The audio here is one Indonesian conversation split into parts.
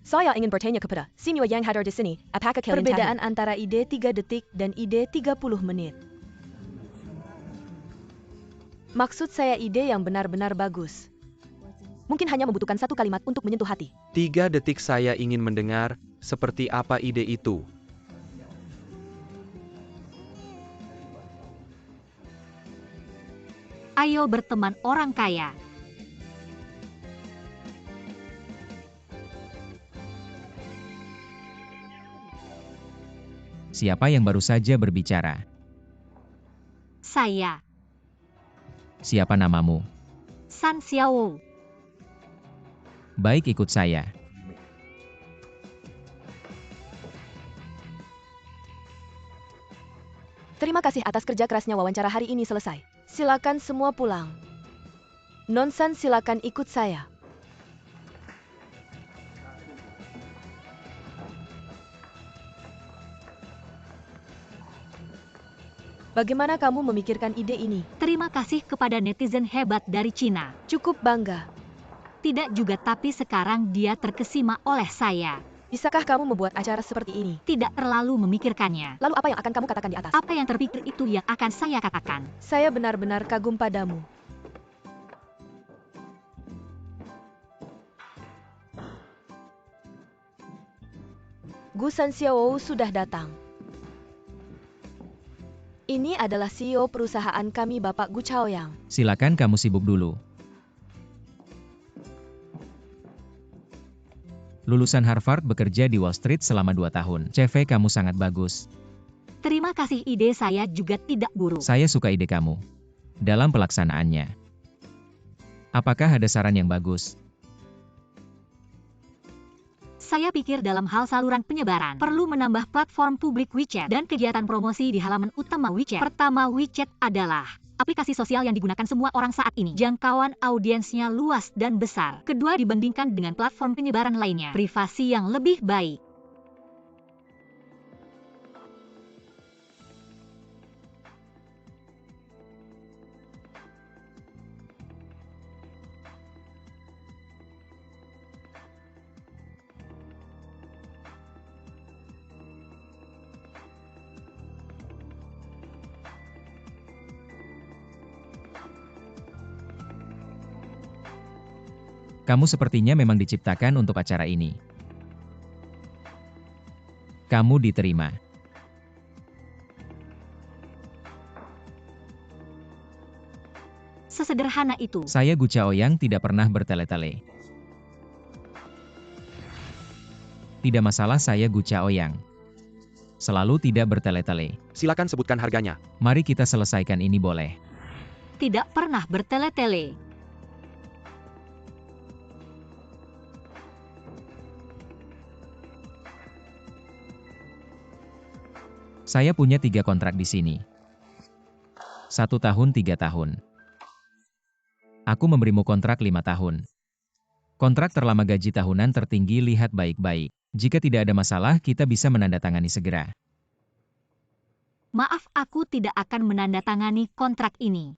Saya ingin bertanya kepada senior yang hadir di sini, apakah kalian Perbedaan antara ide 3 detik dan ide 30 menit. Maksud saya ide yang benar-benar bagus. mungkin hanya membutuhkan satu kalimat untuk menyentuh hati. 3 detik saya ingin mendengar, seperti apa ide itu? Ayo berteman orang kaya. Siapa yang baru saja berbicara? Saya, Siapa namamu? San Xiao. Baik, ikut saya. Terima kasih atas kerja kerasnya, wawancara hari ini selesai. Silakan semua pulang. Nonsan, silakan ikut saya. Bagaimana kamu memikirkan ide ini? Terima kasih kepada netizen hebat dari Cina. Cukup bangga. Tidak juga, tapi sekarang dia terkesima oleh saya. Bisakah kamu membuat acara seperti ini? Tidak terlalu memikirkannya. Lalu apa yang akan kamu katakan di atas? Apa yang terpikir itu yang akan saya katakan. Saya benar-benar kagum padamu. Gu San Xiao sudah datang. Ini adalah CEO perusahaan kami, Bapak Gu Chaoyang. Silakan kamu sibuk dulu. Lulusan Harvard, bekerja di Wall Street selama 2 tahun. CV kamu sangat bagus. Terima kasih, ide saya juga tidak buruk. Saya suka ide kamu. Dalam pelaksanaannya. Apakah ada saran yang bagus? Saya pikir dalam hal saluran penyebaran, perlu menambah platform publik WeChat dan kegiatan promosi di halaman utama WeChat. Pertama, WeChat adalah aplikasi sosial yang digunakan semua orang saat ini. Jangkauan audiensnya luas dan besar. Kedua, dibandingkan dengan platform penyebaran lainnya, privasi yang lebih baik. Kamu sepertinya memang diciptakan untuk acara ini. Kamu diterima. Sesederhana itu. Saya Gu Chaoyang tidak pernah bertele-tele. Tidak masalah, saya Gu Chaoyang. Selalu tidak bertele-tele. Silakan sebutkan harganya. Mari kita selesaikan ini, boleh? Tidak pernah bertele-tele. Saya punya 3 kontrak di sini. 1 tahun 3 tahun. Aku memberimu kontrak 5 tahun. Kontrak terlama, gaji tahunan tertinggi, lihat baik-baik. Jika tidak ada masalah, kita bisa menandatangani segera. Maaf, aku tidak akan menandatangani kontrak ini.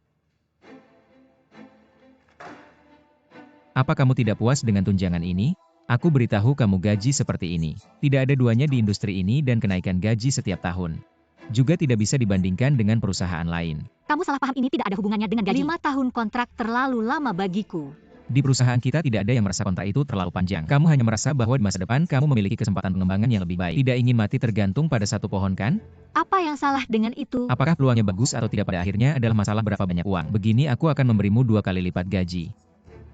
Apa kamu tidak puas dengan tunjangan ini? Aku beritahu kamu, gaji seperti ini. Tidak ada duanya di industri ini, dan kenaikan gaji setiap tahun juga tidak bisa dibandingkan dengan perusahaan lain. Kamu salah paham, ini tidak ada hubungannya dengan gaji. 5 tahun kontrak terlalu lama bagiku. Di perusahaan kita tidak ada yang merasa kontrak itu terlalu panjang. Kamu hanya merasa bahwa di masa depan kamu memiliki kesempatan pengembangan yang lebih baik. Tidak ingin mati tergantung pada satu pohon, kan? Apa yang salah dengan itu? Apakah peluangnya bagus atau tidak, pada akhirnya adalah masalah berapa banyak uang. Begini, aku akan memberimu 2 kali lipat gaji.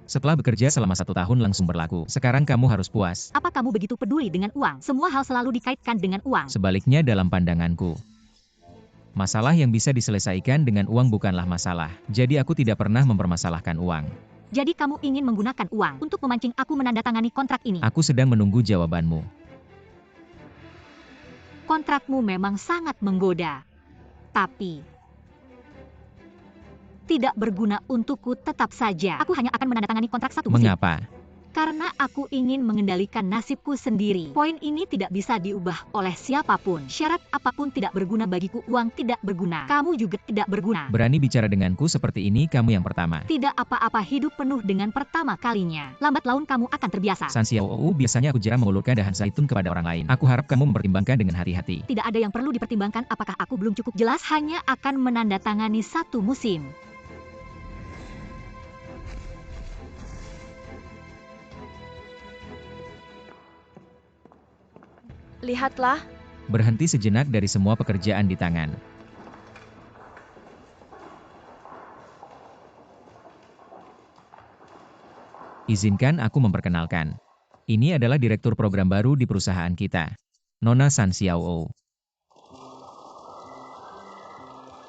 Setelah bekerja selama 1 tahun langsung berlaku. Sekarang kamu harus puas. Apa kamu begitu peduli dengan uang? Semua hal selalu dikaitkan dengan uang. Sebaliknya, dalam pandanganku, masalah yang bisa diselesaikan dengan uang bukanlah masalah. Jadi aku tidak pernah mempermasalahkan uang. Jadi kamu ingin menggunakan uang untuk memancing aku menandatangani kontrak ini? Aku sedang menunggu jawabanmu. Kontrakmu memang sangat menggoda. Tapi tidak berguna untukku, tetap saja. Aku hanya akan menandatangani kontrak 1 musim. Mengapa? Karena aku ingin mengendalikan nasibku sendiri. Poin ini tidak bisa diubah oleh siapapun. Syarat apapun tidak berguna bagiku, uang tidak berguna. Kamu juga tidak berguna. Berani bicara denganku seperti ini kamu yang pertama. Tidak apa-apa, hidup penuh dengan pertama kalinya. Lambat laun kamu akan terbiasa. San Xiaowu, biasanya aku jarang mengulurkan dahan zaitun kepada orang lain. Aku harap kamu mempertimbangkan dengan hati-hati. Tidak ada yang perlu dipertimbangkan. Apakah aku belum cukup jelas? Hanya akan menandatangani 1 musim. Lihatlah, Berhenti sejenak dari semua pekerjaan di tangan. Izinkan aku memperkenalkan. Ini adalah direktur program baru di perusahaan kita, Nona San Xiaowu.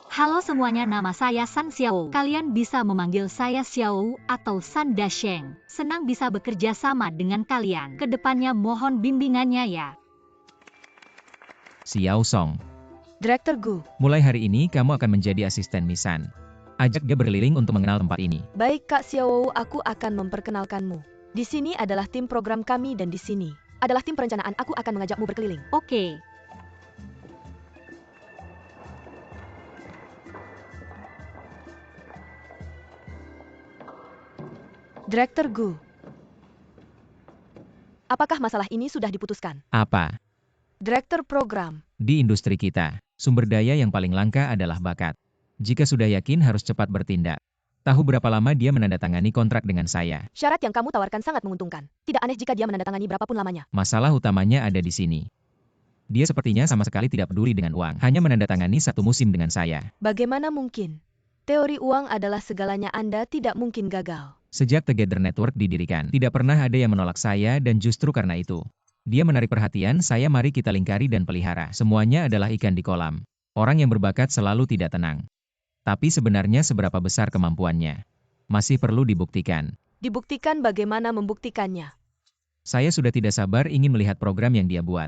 Halo semuanya, nama saya San Xiaowu. Kalian bisa memanggil saya Xiaowu atau San Dasheng. Senang bisa bekerja sama dengan kalian. Kedepannya mohon bimbingannya ya. Xiao Song. Direktur Gu. Mulai hari ini kamu akan menjadi asisten Misan. Ajak dia berkeliling untuk mengenal tempat ini. Baik Kak Xiaowu, aku akan memperkenalkanmu. Di sini adalah tim program kami dan di sini adalah tim perencanaan. Aku akan mengajakmu berkeliling. Oke. Direktur Gu. Apakah masalah ini sudah diputuskan? Apa? Direktur program. Di industri kita, sumber daya yang paling langka adalah bakat. Jika sudah yakin harus cepat bertindak. Tahu berapa lama dia menandatangani kontrak dengan saya? Syarat yang kamu tawarkan sangat menguntungkan. Tidak aneh jika dia menandatangani berapapun lamanya. Masalah utamanya ada di sini. Dia sepertinya sama sekali tidak peduli dengan uang. Hanya menandatangani 1 musim dengan saya. Bagaimana mungkin? Teori uang adalah segalanya, Anda tidak mungkin gagal. Sejak Together Network didirikan, tidak pernah ada yang menolak saya dan justru karena itu. Dia menarik perhatian saya, mari kita lingkari dan pelihara. Semuanya adalah ikan di kolam. Orang yang berbakat selalu tidak tenang. Tapi sebenarnya seberapa besar kemampuannya? Masih perlu dibuktikan. Dibuktikan, bagaimana membuktikannya? Saya sudah tidak sabar ingin melihat program yang dia buat.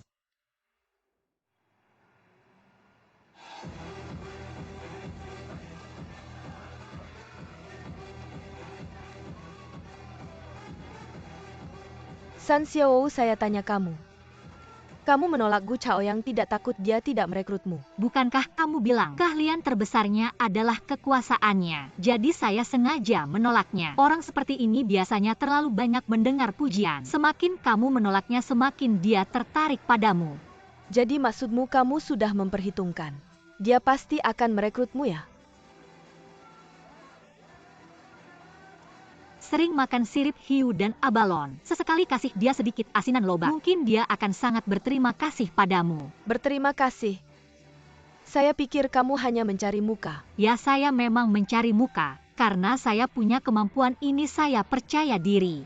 San Xiaowu, saya tanya kamu. Kamu menolak Gu Chaoyang, tidak takut dia tidak merekrutmu? Bukankah kamu bilang keahlian terbesarnya adalah kekuasaannya? Jadi saya sengaja menolaknya. Orang seperti ini biasanya terlalu banyak mendengar pujian. Semakin kamu menolaknya, semakin dia tertarik padamu. Jadi maksudmu kamu sudah memperhitungkan. Dia pasti akan merekrutmu ya? Sering makan sirip hiu dan abalon. Sesekali kasih dia sedikit asinan lobak. Mungkin dia akan sangat berterima kasih padamu. Berterima kasih. Saya pikir kamu hanya mencari muka. Ya, saya memang mencari muka. Karena saya punya kemampuan ini, saya percaya diri.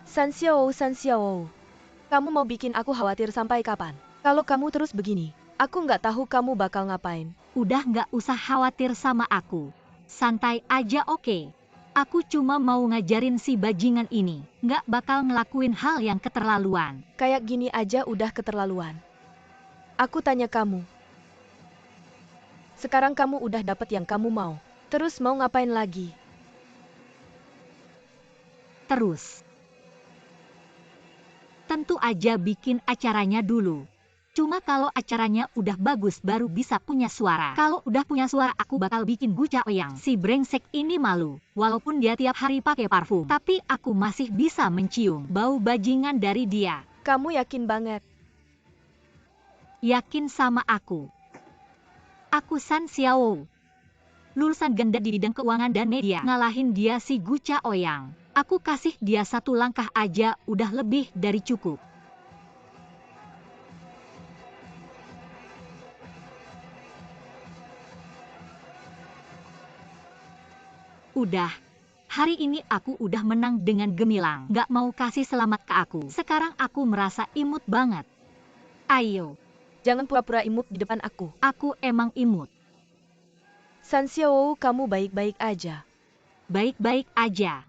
San Xiaowu. Kamu mau bikin aku khawatir sampai kapan? Kalau kamu terus begini, aku nggak tahu kamu bakal ngapain. Udah nggak usah khawatir sama aku. Santai aja, oke? Aku cuma mau ngajarin si bajingan ini. Nggak bakal ngelakuin hal yang keterlaluan. Kayak gini aja udah keterlaluan. Aku tanya kamu. Sekarang kamu udah dapet yang kamu mau. Terus mau ngapain lagi? Terus. Tentu aja bikin acaranya dulu. Cuma kalau acaranya udah bagus baru bisa punya suara. Kalau udah punya suara aku bakal bikin Gu Chaoyang. Si brengsek ini malu. Walaupun dia tiap hari pakai parfum. Tapi aku masih bisa mencium bau bajingan dari dia. Kamu yakin banget? Yakin sama aku. Aku San Xiaowu. Lulusan ganda di bidang keuangan dan media. Ngalahin dia si Gu Chaoyang. Aku kasih dia 1 langkah aja udah lebih dari cukup. Udah. Hari ini aku udah menang dengan gemilang. Gak mau kasih selamat ke aku. Sekarang aku merasa imut banget. Ayo. Jangan pura-pura imut di depan aku. Aku emang imut. San Xiaowu, kamu baik-baik aja. Baik-baik aja.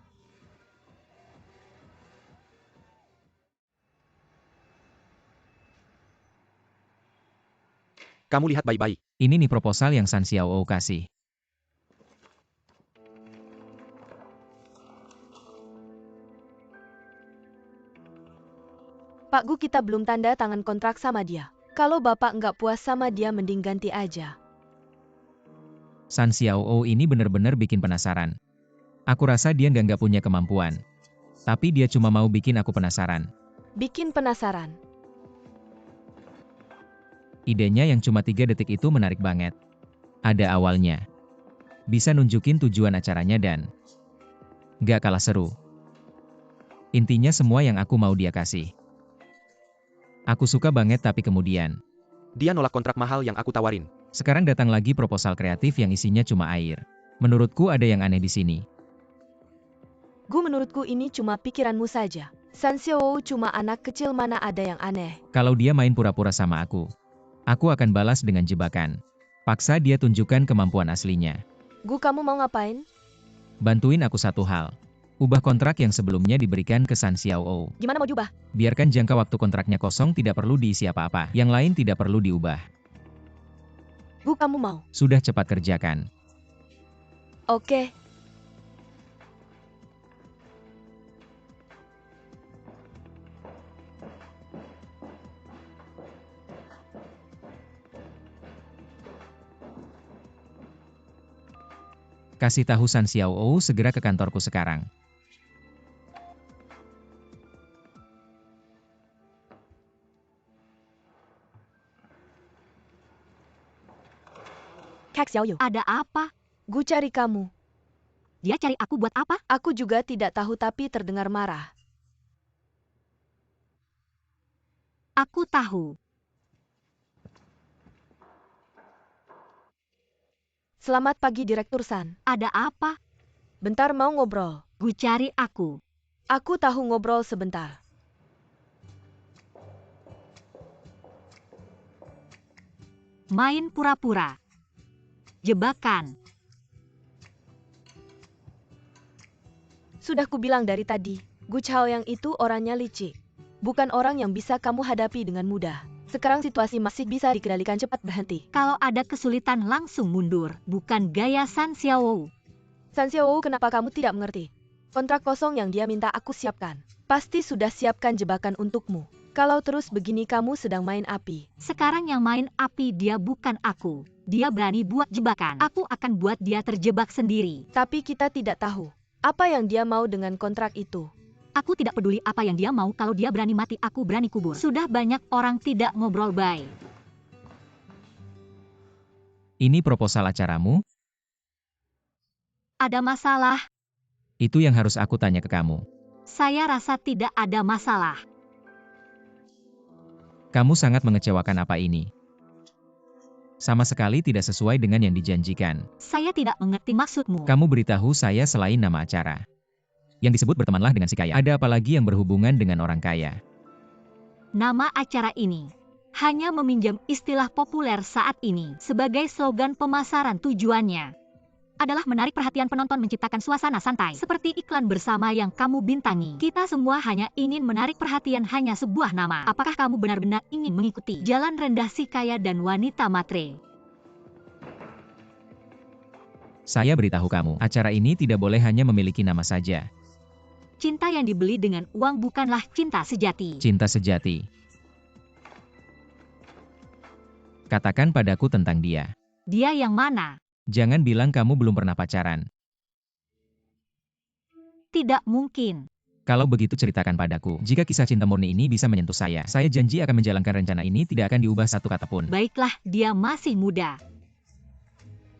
Kamu lihat baik-baik. Ini nih proposal yang San Xiaowu kasih. Pak Gu, kita belum tanda tangan kontrak sama dia. Kalau Bapak nggak puas sama dia, mending ganti aja. San Xiaoou ini benar-benar bikin penasaran. Aku rasa dia nggak punya kemampuan. Tapi dia cuma mau bikin aku penasaran. Bikin penasaran. Idenya yang cuma 3 detik itu menarik banget. Ada awalnya. Bisa nunjukin tujuan acaranya dan nggak kalah seru. Intinya semua yang aku mau dia kasih. Aku suka banget tapi kemudian Dia nolak kontrak mahal yang aku tawarin. sekarang datang lagi proposal kreatif yang isinya cuma air. Menurutku ada yang aneh di sini. Gu, menurutku ini cuma pikiranmu saja. San Xiaowu cuma anak kecil, mana ada yang aneh. Kalau dia main pura-pura sama aku akan balas dengan jebakan. Paksa dia tunjukkan kemampuan aslinya. Gu, kamu mau ngapain? Bantuin aku satu hal. Ubah kontrak yang sebelumnya diberikan ke San Xiaoou. Gimana mau jubah? Biarkan jangka waktu kontraknya kosong, tidak perlu diisi apa-apa. Yang lain tidak perlu diubah. Gu, kamu mau? Sudah, cepat kerjakan. Oke. Kasih tahu San Xiaoou segera ke kantorku sekarang. Kak Xiaoyu, Ada apa? Gu cari kamu. Dia cari aku buat apa? Aku juga tidak tahu, tapi terdengar marah. Aku tahu. Selamat pagi, Direktur San. Ada apa? Bentar, mau ngobrol. Gu cari aku. Aku tahu, ngobrol sebentar. Main pura-pura. Jebakan. Sudah kubilang dari tadi, Gu Chao yang itu orangnya licik. Bukan orang yang bisa kamu hadapi dengan mudah. Sekarang situasi masih bisa dikendalikan, cepat berhenti. Kalau ada kesulitan langsung mundur. Bukan gaya San Xiaowu. San Xiaowu, kenapa kamu tidak mengerti? Kontrak kosong yang dia minta aku siapkan. Pasti sudah siapkan jebakan untukmu. Kalau terus begini kamu sedang main api. Sekarang yang main api dia, bukan aku. Dia berani buat jebakan. Aku akan buat dia terjebak sendiri. Tapi kita tidak tahu apa yang dia mau dengan kontrak itu. Aku tidak peduli apa yang dia mau. Kalau dia berani mati, aku berani kubur. Sudah banyak orang tidak ngobrol baik. Ini proposal acaramu? Ada masalah? Itu yang harus aku tanya ke kamu. Saya rasa tidak ada masalah. Kamu sangat mengecewakan, apa ini? Sama sekali tidak sesuai dengan yang dijanjikan. Saya tidak mengerti maksudmu. Kamu beritahu saya selain nama acara. Yang disebut bertemanlah dengan si kaya. Ada apa lagi yang berhubungan dengan orang kaya? Nama acara ini hanya meminjam istilah populer saat ini sebagai slogan pemasaran. Tujuannya adalah menarik perhatian penonton, menciptakan suasana santai seperti iklan bersama yang kamu bintangi. Kita semua hanya ingin menarik perhatian, hanya sebuah nama. Apakah kamu benar-benar ingin mengikuti jalan rendah si kaya dan wanita matre? Saya beritahu kamu, acara ini tidak boleh hanya memiliki nama saja. Cinta yang dibeli dengan uang bukanlah cinta sejati. Cinta sejati. Katakan padaku tentang dia. Dia yang mana? Jangan bilang kamu belum pernah pacaran. Tidak mungkin. Kalau begitu ceritakan padaku. Jika kisah cinta murni ini bisa menyentuh saya janji akan menjalankan rencana ini, tidak akan diubah satu kata pun. Baiklah, dia masih muda.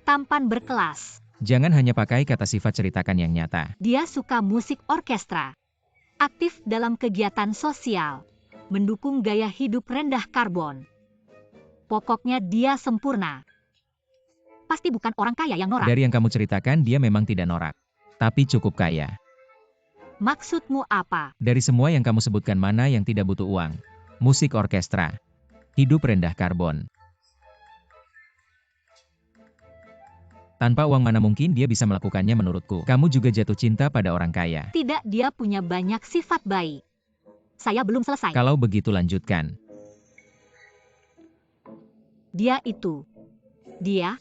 Tampan berkelas. Jangan hanya pakai kata sifat, ceritakan yang nyata. Dia suka musik orkestra. Aktif dalam kegiatan sosial. Mendukung gaya hidup rendah karbon. Pokoknya dia sempurna. Pasti bukan orang kaya yang norak. Dari yang kamu ceritakan, dia memang tidak norak. Tapi cukup kaya. Maksudmu apa? Dari semua yang kamu sebutkan, mana yang tidak butuh uang? Musik orkestra. Hidup rendah karbon. Tanpa uang mana mungkin dia bisa melakukannya menurutku. Kamu juga jatuh cinta pada orang kaya. Tidak, dia punya banyak sifat baik. Saya belum selesai. Kalau begitu lanjutkan. Dia itu. Dia.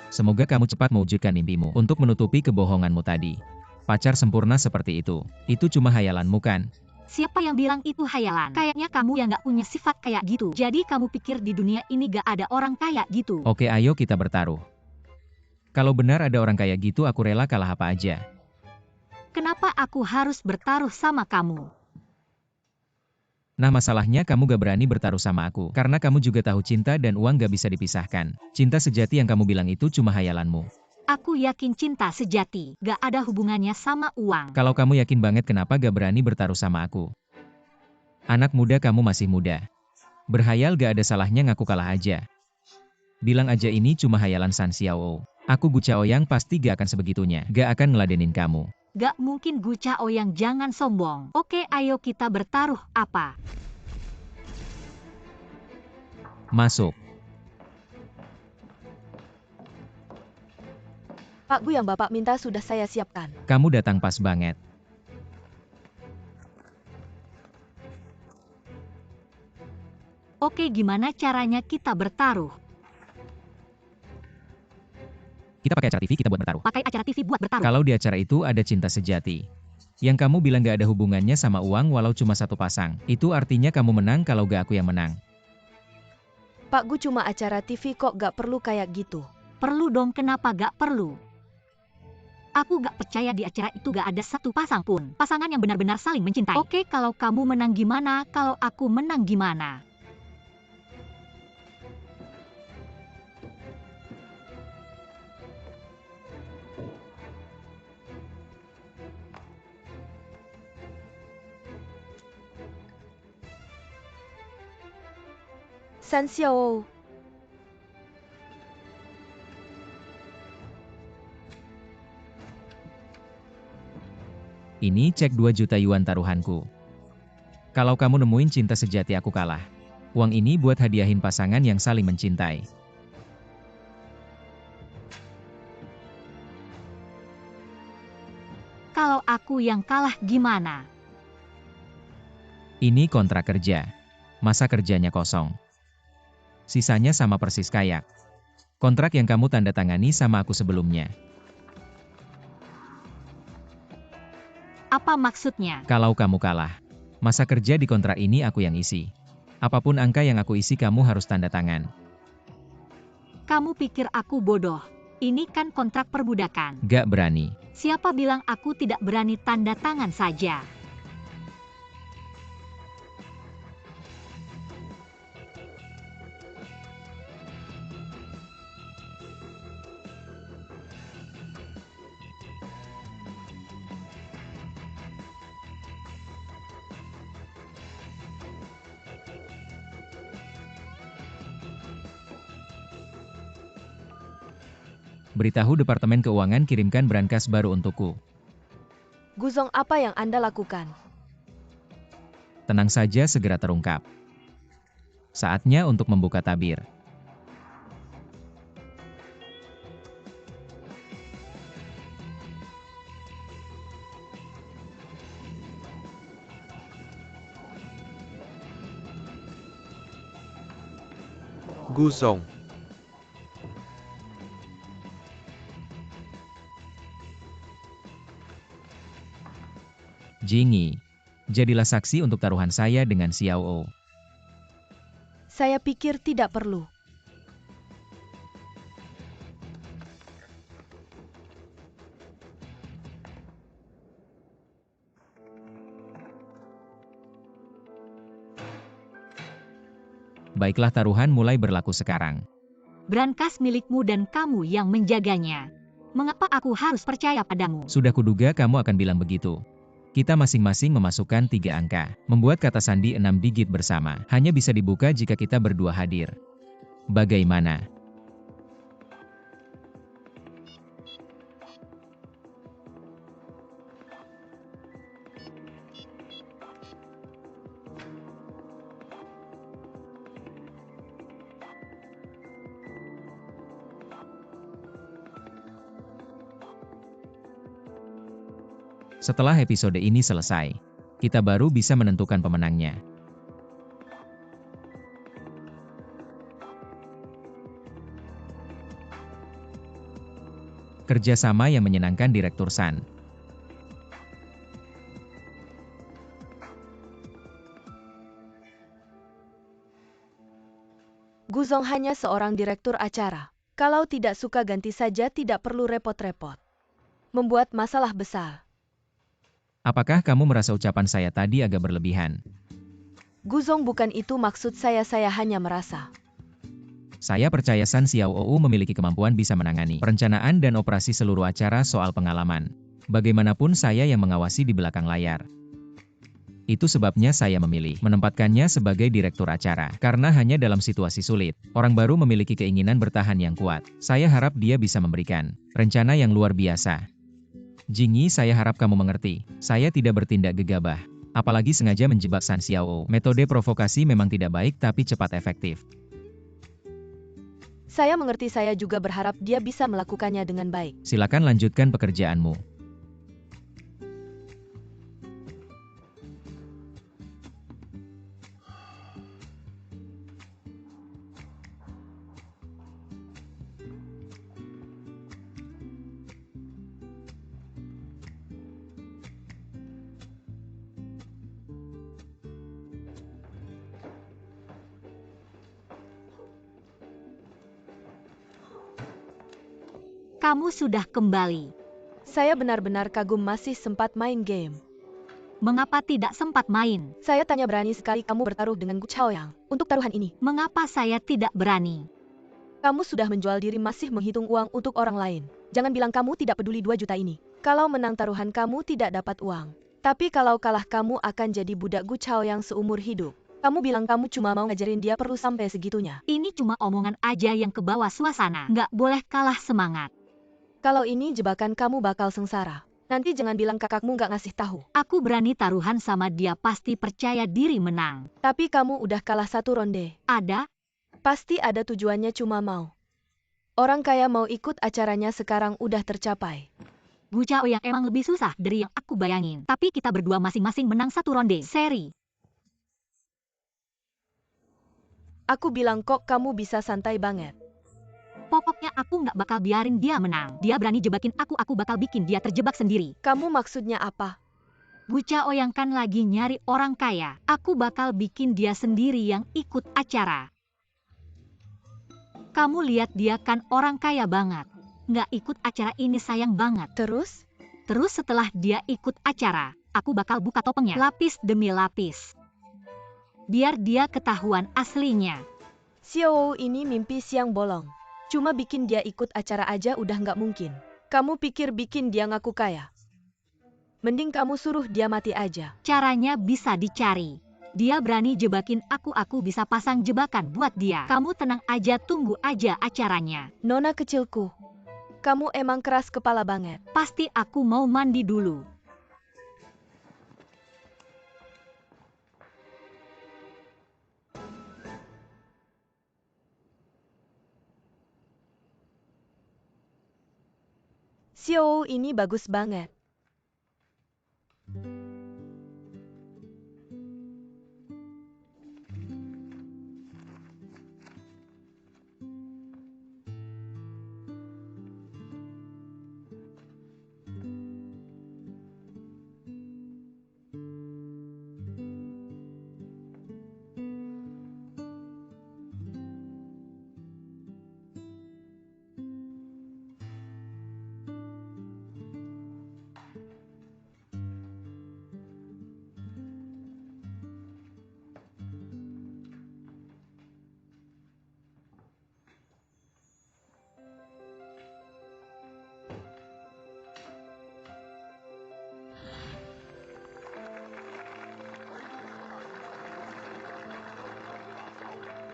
Semoga kamu cepat mewujudkan mimpimu untuk menutupi kebohonganmu tadi. Pacar sempurna seperti itu cuma hayalanmu kan? Siapa yang bilang itu hayalan? Kayaknya kamu yang gak punya sifat kayak gitu. Jadi kamu pikir di dunia ini gak ada orang kayak gitu? Oke, ayo kita bertaruh. Kalau benar ada orang kayak gitu, aku rela kalah apa aja. Kenapa aku harus bertaruh sama kamu? Nah, masalahnya kamu gak berani bertaruh sama aku, karena kamu juga tahu cinta dan uang gak bisa dipisahkan. Cinta sejati yang kamu bilang itu cuma hayalanmu. Aku yakin cinta sejati gak ada hubungannya sama uang. Kalau kamu yakin banget, kenapa gak berani bertaruh sama aku? Anak muda, kamu masih muda. Berhayal gak ada salahnya, ngaku kalah aja. Bilang aja ini cuma hayalan San Xiao. Aku Gu Chaoyang pasti gak akan sebegitunya, gak akan ngeladenin kamu. Gak mungkin Gu Chaoyang, jangan sombong. Oke, ayo kita bertaruh. Apa? Masuk. Pak Gu, yang Bapak minta sudah saya siapkan. Kamu datang pas banget. Oke, gimana caranya kita bertaruh? Kita pakai acara TV kita buat bertaruh. Pakai acara TV buat bertaruh. Kalau di acara itu ada cinta sejati, yang kamu bilang gak ada hubungannya sama uang walau cuma satu pasang, itu artinya kamu menang kalau gak aku yang menang. Pak Gu, cuma acara TV kok, gak perlu kayak gitu. Perlu dong, kenapa gak perlu? Aku gak percaya di acara itu gak ada satu pasang pun. Pasangan yang benar-benar saling mencintai. Oke, kalau kamu menang gimana? Kalau aku menang gimana? San Xiao. Ini cek 2 juta yuan taruhanku. Kalau kamu nemuin cinta sejati, aku kalah. Uang ini buat hadiahin pasangan yang saling mencintai. Kalau aku yang kalah gimana? Ini kontrak kerja. Masa kerjanya kosong. Sisanya sama persis kayak kontrak yang kamu tanda tangani sama aku sebelumnya. Apa maksudnya? Kalau kamu kalah, masa kerja di kontrak ini aku yang isi. Apapun angka yang aku isi, kamu harus tanda tangan. Kamu pikir aku bodoh? Ini kan kontrak perbudakan. Gak berani. Siapa bilang aku tidak berani tanda tangan saja? Beritahu Departemen Keuangan kirimkan brankas baru untukku. Guzong, apa yang Anda lakukan? Tenang saja, segera terungkap. Saatnya untuk membuka tabir. Guzong. Jingi, jadilah saksi untuk taruhan saya dengan Xiao. Saya pikir tidak perlu. Baiklah, taruhan mulai berlaku sekarang. Brankas milikmu dan kamu yang menjaganya. Mengapa aku harus percaya padamu? Sudah kuduga kamu akan bilang begitu. Kita masing-masing memasukkan 3 angka. Membuat kata sandi 6 digit bersama. Hanya bisa dibuka jika kita berdua hadir. Bagaimana? Setelah episode ini selesai, kita baru bisa menentukan pemenangnya. Kerjasama yang menyenangkan Direktur San. Guzong hanya seorang direktur acara. Kalau tidak suka ganti saja, tidak perlu repot-repot. Membuat masalah besar. Apakah kamu merasa ucapan saya tadi agak berlebihan? Guzong, bukan itu maksud saya hanya merasa. Saya percaya San Xiaoou memiliki kemampuan bisa menangani perencanaan dan operasi seluruh acara soal pengalaman. Bagaimanapun saya yang mengawasi di belakang layar. Itu sebabnya saya memilih menempatkannya sebagai direktur acara. Karena hanya dalam situasi sulit, orang baru memiliki keinginan bertahan yang kuat. Saya harap dia bisa memberikan rencana yang luar biasa. Jingyi, saya harap kamu mengerti. Saya tidak bertindak gegabah. Apalagi sengaja menjebak San Xiaoou. Metode provokasi memang tidak baik tapi cepat efektif. Saya mengerti, saya juga berharap dia bisa melakukannya dengan baik. Silakan lanjutkan pekerjaanmu. Kamu sudah kembali. Saya benar-benar kagum masih sempat main game. Mengapa tidak sempat main? Saya tanya, berani sekali kamu bertaruh dengan Gu Chaoyang untuk taruhan ini. Mengapa saya tidak berani? Kamu sudah menjual diri, masih menghitung uang untuk orang lain. Jangan bilang kamu tidak peduli 2 juta ini. Kalau menang taruhan kamu tidak dapat uang. Tapi kalau kalah kamu akan jadi budak Gu Chaoyang seumur hidup. Kamu bilang kamu cuma mau ngajarin dia, perlu sampai segitunya. Ini cuma omongan aja yang kebawa suasana. Nggak boleh kalah semangat. Kalau ini jebakan, kamu bakal sengsara. Nanti jangan bilang kakakmu nggak ngasih tahu. Aku berani taruhan sama dia, pasti percaya diri menang. Tapi kamu udah kalah 1 ronde. Ada? Pasti ada tujuannya, cuma mau. Orang kaya mau ikut acaranya sekarang udah tercapai. Gu Chaoyang emang lebih susah dari yang aku bayangin. Tapi kita berdua masing-masing menang 1 ronde seri. Aku bilang kok kamu bisa santai banget. Pokoknya aku nggak bakal biarin dia menang. Dia berani jebakin aku bakal bikin dia terjebak sendiri. Kamu maksudnya apa? Gu Chaoyang kan lagi nyari orang kaya. Aku bakal bikin dia sendiri yang ikut acara. Kamu lihat dia kan orang kaya banget. Nggak ikut acara ini sayang banget. Terus? Terus setelah dia ikut acara, aku bakal buka topengnya lapis demi lapis. Biar dia ketahuan aslinya. Xiao ini mimpi siang bolong. Cuma bikin dia ikut acara aja udah nggak mungkin. Kamu pikir bikin dia ngaku kaya? Mending kamu suruh dia mati aja. Caranya bisa dicari. Dia berani jebakin aku bisa pasang jebakan buat dia. Kamu tenang aja, tunggu aja acaranya. Nona kecilku, kamu emang keras kepala banget. Pasti aku mau mandi dulu. Xiao ini bagus banget.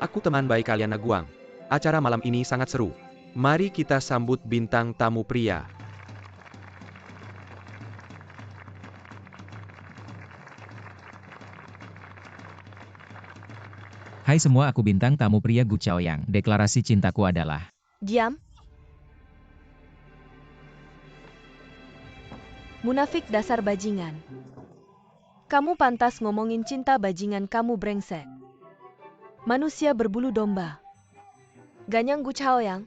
Aku teman baik kalian Naguang. Acara malam ini sangat seru. Mari kita sambut bintang tamu pria. Hai semua, aku bintang tamu pria Gu Chaoyang. Deklarasi cintaku adalah... Diam. Munafik dasar bajingan. Kamu pantas ngomongin cinta, bajingan kamu brengsek. Manusia berbulu domba. Ganyang Gu Chaoyang.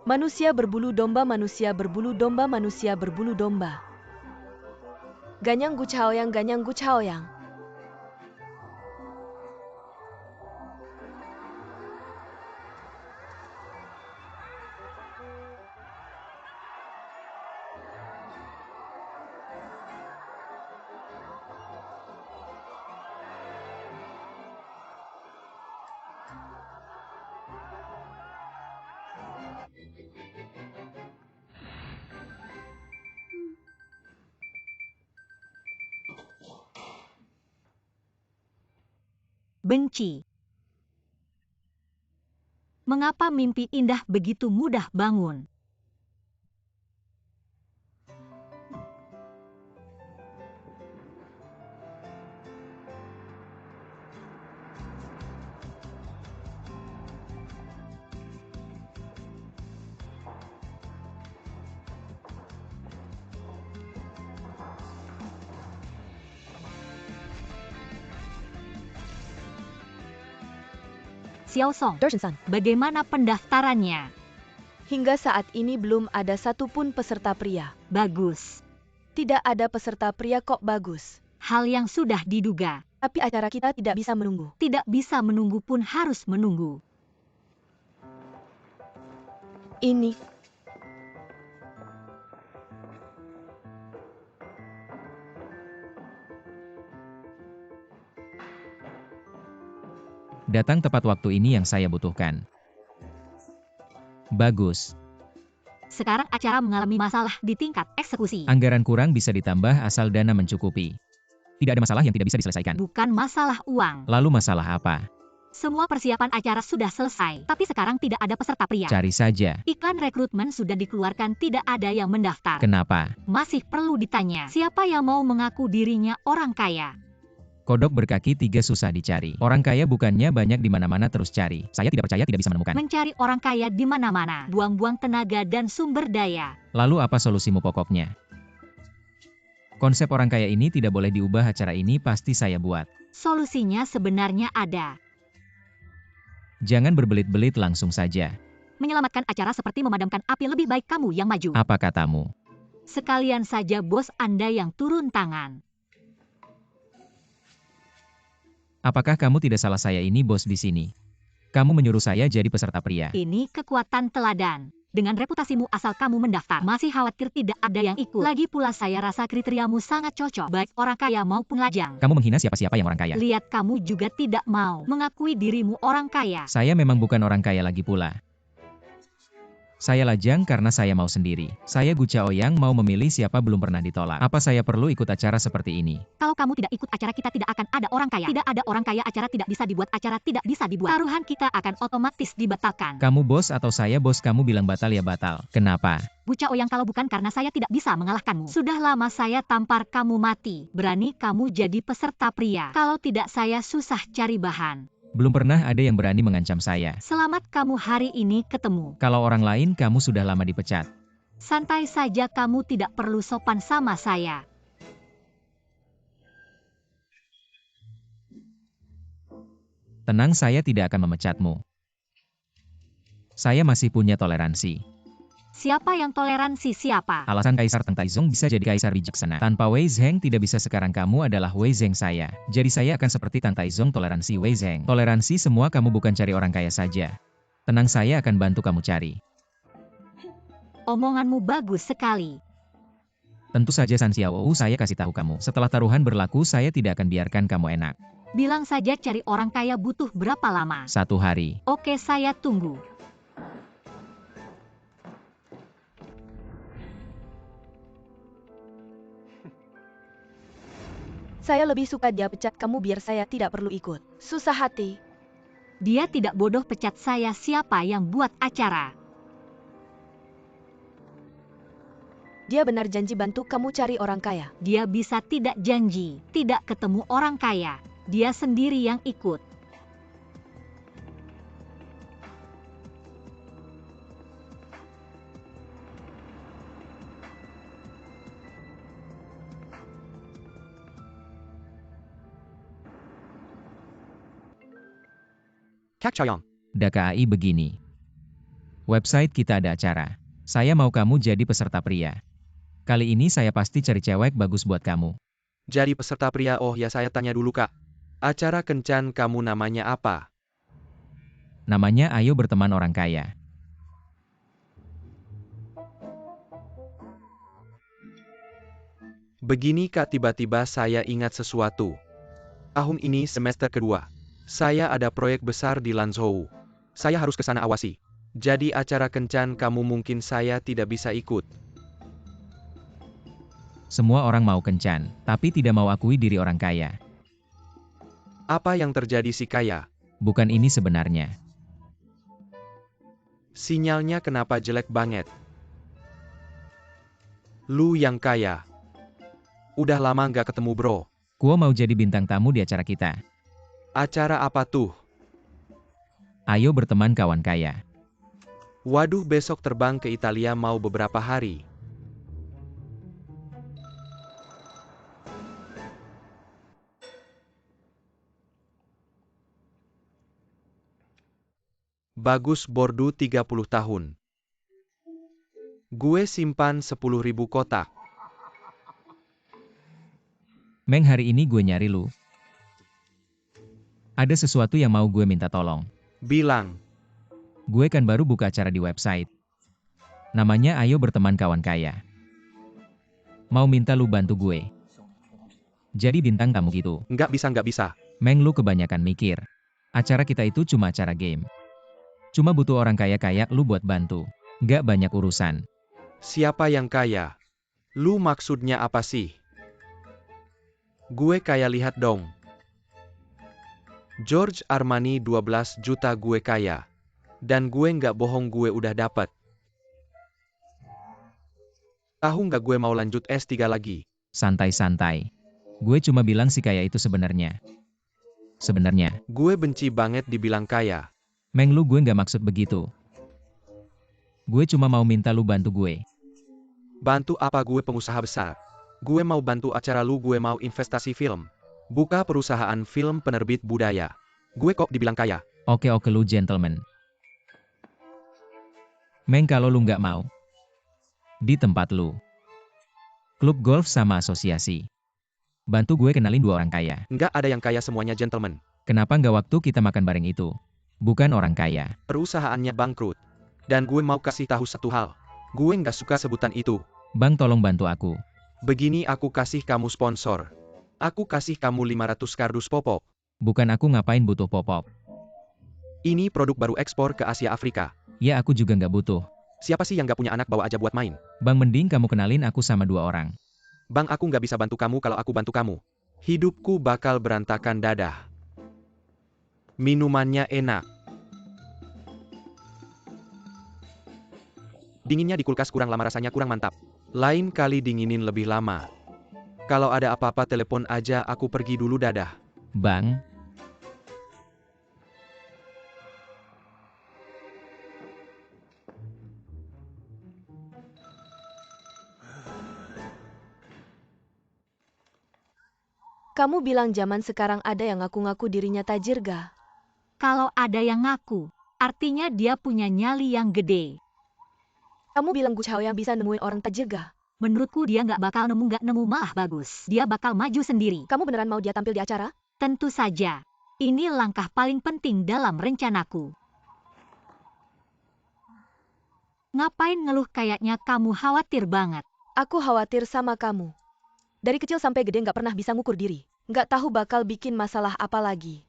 Manusia berbulu domba, manusia berbulu domba, manusia berbulu domba. Ganyang gu caoyang, ganyang gu caoyang. Benci. Mengapa mimpi indah begitu mudah bangun? Xiao Song, Dorshan-san, bagaimana pendaftarannya? hingga saat ini belum ada satupun peserta pria. Bagus. Tidak ada peserta pria kok, bagus. Hal yang sudah diduga. Tapi acara kita tidak bisa menunggu. Tidak bisa menunggu pun harus menunggu. Ini. Datang tepat waktu ini yang saya butuhkan. Bagus. Sekarang acara mengalami masalah di tingkat eksekusi. Anggaran kurang bisa ditambah asal dana mencukupi. Tidak ada masalah yang tidak bisa diselesaikan. Bukan masalah uang. Lalu masalah apa? Semua persiapan acara sudah selesai, tapi sekarang tidak ada peserta pria. Cari saja. Iklan rekrutmen sudah dikeluarkan, tidak ada yang mendaftar. Kenapa? Masih perlu ditanya, siapa yang mau mengaku dirinya orang kaya? Kodok berkaki 3 susah dicari. Orang kaya bukannya banyak di mana-mana terus cari. Saya tidak percaya tidak bisa menemukan. Mencari orang kaya di mana-mana, buang-buang tenaga dan sumber daya. Lalu apa solusimu pokoknya? Konsep orang kaya ini tidak boleh diubah, acara ini pasti saya buat. Solusinya sebenarnya ada. Jangan berbelit-belit, langsung saja. Menyelamatkan acara seperti memadamkan api, lebih baik kamu yang maju. Apa katamu? Sekalian saja bos Anda yang turun tangan. Apakah kamu tidak salah, saya ini bos di sini. Kamu menyuruh saya jadi peserta pria. Ini kekuatan teladan. Dengan reputasimu asal kamu mendaftar, masih khawatir tidak ada yang ikut. Lagi pula saya rasa kriteriamu sangat cocok, baik orang kaya maupun lajang. Kamu menghina siapa-siapa yang orang kaya. Lihat, kamu juga tidak mau mengakui dirimu orang kaya. Saya memang bukan orang kaya lagi pula. Saya lajang karena saya mau sendiri. Saya Gu Chaoyang mau memilih siapa belum pernah ditolak. Apa saya perlu ikut acara seperti ini? Kalau kamu tidak ikut acara kita tidak akan ada orang kaya. Tidak ada orang kaya, acara tidak bisa dibuat, acara tidak bisa dibuat. Taruhan kita akan otomatis dibatalkan. Kamu bos atau saya bos? Kamu bilang batal ya batal. Kenapa? Bu Chaoyang, kalau bukan karena saya tidak bisa mengalahkanmu. Sudah lama saya tampar kamu mati. Berani kamu jadi peserta pria. Kalau tidak saya susah cari bahan. Belum pernah ada yang berani mengancam saya. Selamat kamu hari ini ketemu. Kalau orang lain kamu sudah lama dipecat. Santai saja, kamu tidak perlu sopan sama saya. Tenang, saya tidak akan memecatmu. Saya masih punya toleransi. Siapa yang toleransi siapa? Alasan Kaisar Tang Taizong bisa jadi kaisar bijaksana. Tanpa Wei Zheng tidak bisa, sekarang kamu adalah Wei Zheng saya. Jadi saya akan seperti Tang Taizong, toleransi Wei Zheng. Toleransi semua, kamu bukan cari orang kaya saja. Tenang, saya akan bantu kamu cari. Omonganmu bagus sekali. Tentu saja San Xiao, saya kasih tahu kamu. Setelah taruhan berlaku, saya tidak akan biarkan kamu enak. Bilang saja cari orang kaya butuh berapa lama? 1 hari. Oke, saya tunggu. Saya lebih suka dia pecat kamu biar saya tidak perlu ikut. Susah hati. Dia tidak bodoh pecat saya, siapa yang buat acara? Dia benar janji bantu kamu cari orang kaya. Dia bisa tidak janji, tidak ketemu orang kaya. Dia sendiri yang ikut. Kak Chaoyang. DKAI begini. Website kita ada acara. Saya mau kamu jadi peserta pria. Kali ini saya pasti cari cewek bagus buat kamu. Jadi peserta pria, oh ya saya tanya dulu kak. Acara kencan kamu namanya apa? Namanya Ayo Berteman Orang Kaya. Begini kak, tiba-tiba saya ingat sesuatu. Tahun ini semester kedua. Saya ada proyek besar di Lanzhou. Saya harus ke sana awasi. Jadi acara kencan kamu mungkin saya tidak bisa ikut. Semua orang mau kencan, tapi tidak mau akui diri orang kaya. Apa yang terjadi si kaya? Bukan ini sebenarnya. Sinyalnya kenapa jelek banget? Lu yang kaya. Udah lama nggak ketemu bro. Gua mau jadi bintang tamu di acara kita. Acara apa tuh? Ayo Berteman Kawan Kaya. Waduh, besok terbang ke Italia mau beberapa hari. Bagus bordu 30 tahun. Gue simpan 10.000 kotak. Meng, hari ini gue nyari lu. Ada sesuatu yang mau gue minta tolong. Bilang. Gue kan baru buka acara di website. Namanya Ayo Berteman Kawan Kaya. Mau minta lu bantu gue. Jadi bintang tamu gitu. Nggak bisa. Meng, lu kebanyakan mikir. Acara kita itu cuma acara game. Cuma butuh orang kaya kayak lu buat bantu. Nggak banyak urusan. Siapa yang kaya? Lu maksudnya apa sih? Gue kaya, lihat dong. George Armani 12 juta gue kaya. Dan gue nggak bohong, gue udah dapet. Tahu nggak gue mau lanjut S3 lagi. Santai-santai. Gue cuma bilang si kaya itu sebenarnya. Gue benci banget dibilang kaya. Meng, lu, gue nggak maksud begitu. Gue cuma mau minta lu bantu gue. Bantu apa? Gue pengusaha besar. Gue mau bantu acara lu, gue mau investasi film. Buka perusahaan film penerbit budaya. Gue kok dibilang kaya. Oke lu gentleman. Meng, kalau lu nggak mau. Di tempat lu. Klub golf sama asosiasi. Bantu gue kenalin 2 orang kaya. Nggak ada yang kaya, semuanya gentleman. Kenapa nggak waktu kita makan bareng itu? Bukan orang kaya. Perusahaannya bangkrut. Dan gue mau kasih tahu satu hal. Gue nggak suka sebutan itu. Bang, tolong bantu aku. Begini, aku kasih kamu sponsor. Aku kasih kamu 500 kardus pop-up. Bukan, aku ngapain butuh pop-up. Ini produk baru ekspor ke Asia Afrika. Ya, aku juga nggak butuh. Siapa sih yang nggak punya anak, bawa aja buat main. Bang, mending kamu kenalin aku sama 2 orang. Bang, aku nggak bisa bantu kamu kalau aku bantu kamu. Hidupku bakal berantakan, dadah. Minumannya enak. Dinginnya di kulkas kurang lama, rasanya kurang mantap. Lain kali dinginin lebih lama. Kalau ada apa-apa telepon aja, aku pergi dulu, dadah. Bang, Kamu bilang zaman sekarang ada yang ngaku-ngaku dirinya tajir ga? Kalau ada yang ngaku, artinya dia punya nyali yang gede. Kamu bilang Gu Chao yang bisa nemuin orang tajir ga? Menurutku dia nggak nemu malah bagus. Dia bakal maju sendiri. Kamu beneran mau dia tampil di acara? Tentu saja. Ini langkah paling penting dalam rencanaku. Ngapain ngeluh, kayaknya kamu khawatir banget. Aku khawatir sama kamu. Dari kecil sampai gede nggak pernah bisa ngukur diri. Nggak tahu bakal bikin masalah apa lagi.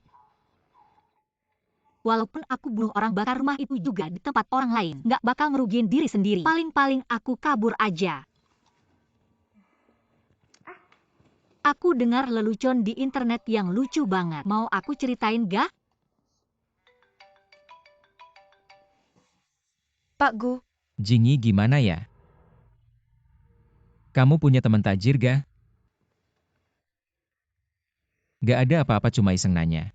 Walaupun aku bunuh orang, bakar rumah itu juga di tempat orang lain. Nggak bakal ngerugiin diri sendiri. Paling-paling aku kabur aja. Aku dengar lelucon di internet yang lucu banget. Mau aku ceritain gak? Pak Gu, Jingi gimana ya? Kamu punya teman tajir ga? Gak ada apa-apa, cuma iseng nanya.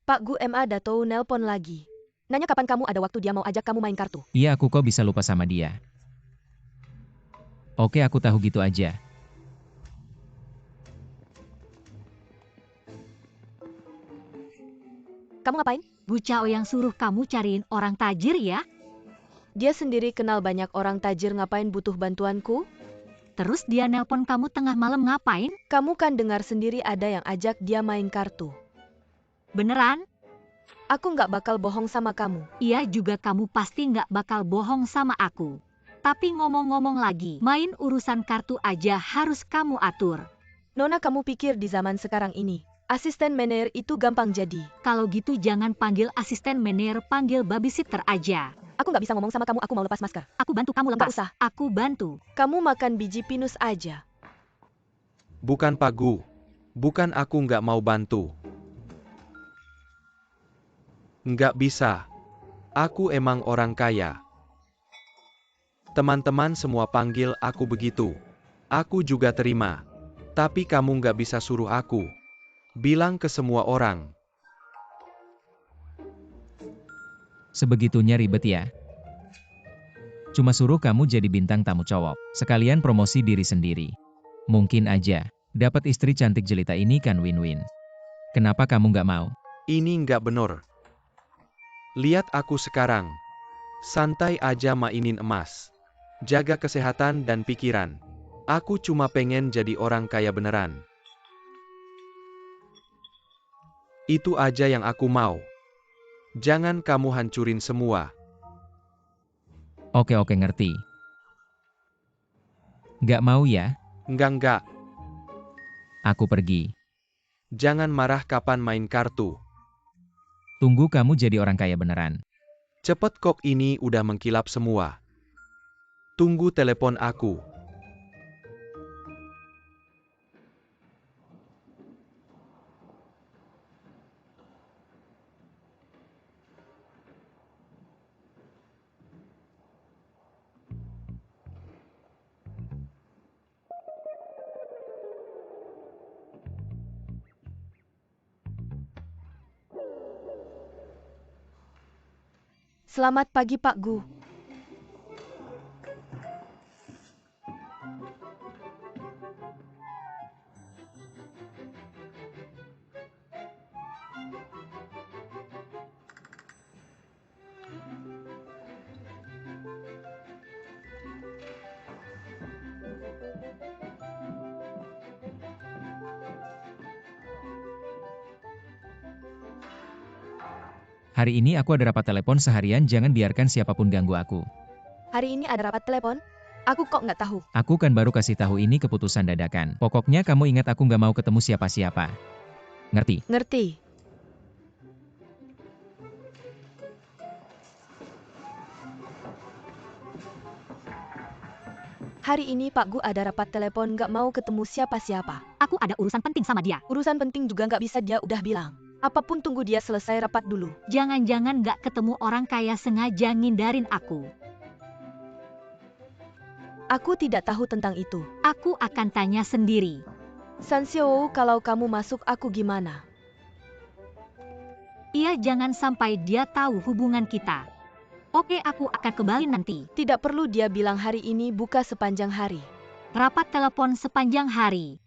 Pak Gu MA Datou nelpon lagi. Nanya kapan kamu ada waktu, dia mau ajak kamu main kartu. Iya, aku kok bisa lupa sama dia. Oke, aku tahu, gitu aja. Kamu ngapain? Bu Chao yang suruh kamu cariin orang tajir ya? Dia sendiri kenal banyak orang tajir, ngapain butuh bantuanku? Terus dia nelpon kamu tengah malam ngapain? Kamu kan dengar sendiri ada yang ajak dia main kartu. Beneran? Aku nggak bakal bohong sama kamu. Iya juga, kamu pasti nggak bakal bohong sama aku. Tapi ngomong-ngomong lagi, main urusan kartu aja harus kamu atur. Nona, kamu pikir di zaman sekarang ini, asisten manajer itu gampang jadi? Kalau gitu jangan panggil asisten manajer, panggil babysitter aja. Aku nggak bisa ngomong sama kamu, aku mau lepas masker. Aku bantu kamu Nggak lepas. usah. Aku bantu. Kamu makan biji pinus aja. Bukan Pak Gu. Bukan, aku nggak mau bantu. Nggak bisa. Aku emang orang kaya. Teman-teman semua panggil aku begitu. Aku juga terima. Tapi kamu nggak bisa suruh aku. Bilang ke semua orang. Sebegitunya ribet ya. Cuma suruh kamu jadi bintang tamu cowok. Sekalian promosi diri sendiri. Mungkin aja, dapat istri cantik jelita ini kan win-win. Kenapa kamu nggak mau? Ini nggak bener. Lihat aku sekarang. Santai aja mainin emas. Jaga kesehatan dan pikiran. Aku cuma pengen jadi orang kaya beneran. Itu aja yang aku mau. Jangan kamu hancurin semua. Oke ngerti. Nggak mau ya? Enggak. Aku pergi. Jangan marah, kapan main kartu. Tunggu kamu jadi orang kaya beneran. Cepet kok, ini udah mengkilap semua. Tunggu telepon aku. Selamat pagi Pak Gu. Hari ini aku ada rapat telepon seharian, jangan biarkan siapapun ganggu aku. Hari ini ada rapat telepon? Aku kok nggak tahu. Aku kan baru kasih tahu ini keputusan dadakan. Pokoknya kamu ingat, aku nggak mau ketemu siapa-siapa. Ngerti? Ngerti. Hari ini Pak Gu ada rapat telepon, nggak mau ketemu siapa-siapa. Aku ada urusan penting sama dia. Urusan penting juga nggak bisa, dia udah bilang. Apapun tunggu dia selesai rapat dulu. Jangan-jangan nggak ketemu orang kaya sengaja ngindarin aku. Aku tidak tahu tentang itu. Aku akan tanya sendiri. San Xiao, kalau kamu masuk aku gimana? Iya, jangan sampai dia tahu hubungan kita. Oke, aku akan kembali nanti. Tidak perlu, dia bilang hari ini buka sepanjang hari. Rapat telepon sepanjang hari.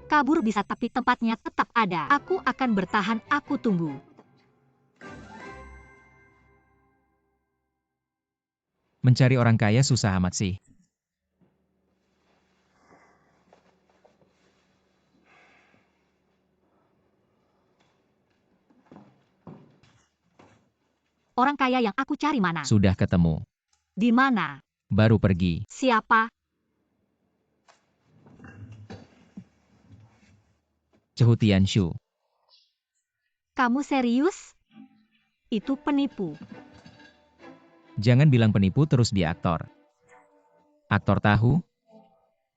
Kabur bisa tapi tempatnya tetap ada. Aku akan bertahan, aku tunggu. Mencari orang kaya susah amat sih. Orang kaya yang aku cari mana? Sudah ketemu. Di mana? Baru pergi. Siapa? Cehu Tianshu. Kamu serius? Itu penipu. Jangan bilang penipu terus dia aktor. Aktor tahu?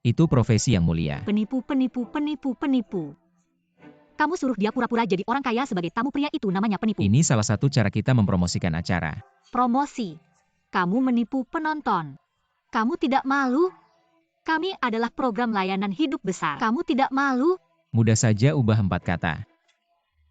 Itu profesi yang mulia. Penipu. Kamu suruh dia pura-pura jadi orang kaya sebagai tamu pria, itu namanya penipu. Ini salah satu cara kita mempromosikan acara. Promosi. Kamu menipu penonton. Kamu tidak malu? Kami adalah program layanan hidup besar. Kamu tidak malu? Mudah saja ubah 4 kata.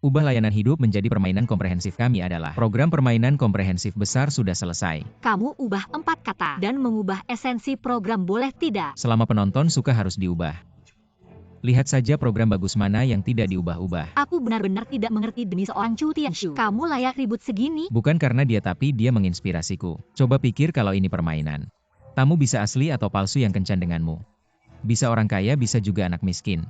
Ubah layanan hidup menjadi permainan komprehensif, kami adalah program permainan komprehensif besar, sudah selesai. Kamu ubah 4 kata dan mengubah esensi program, boleh tidak? Selama penonton suka harus diubah. Lihat saja program bagus mana yang tidak diubah-ubah. Aku benar-benar tidak mengerti demi seorang Chu Tianshu. Kamu layak ribut segini? Bukan karena dia tapi dia menginspirasiku. Coba pikir kalau ini permainan. Tamu bisa asli atau palsu yang kencan denganmu. Bisa orang kaya, bisa juga anak miskin.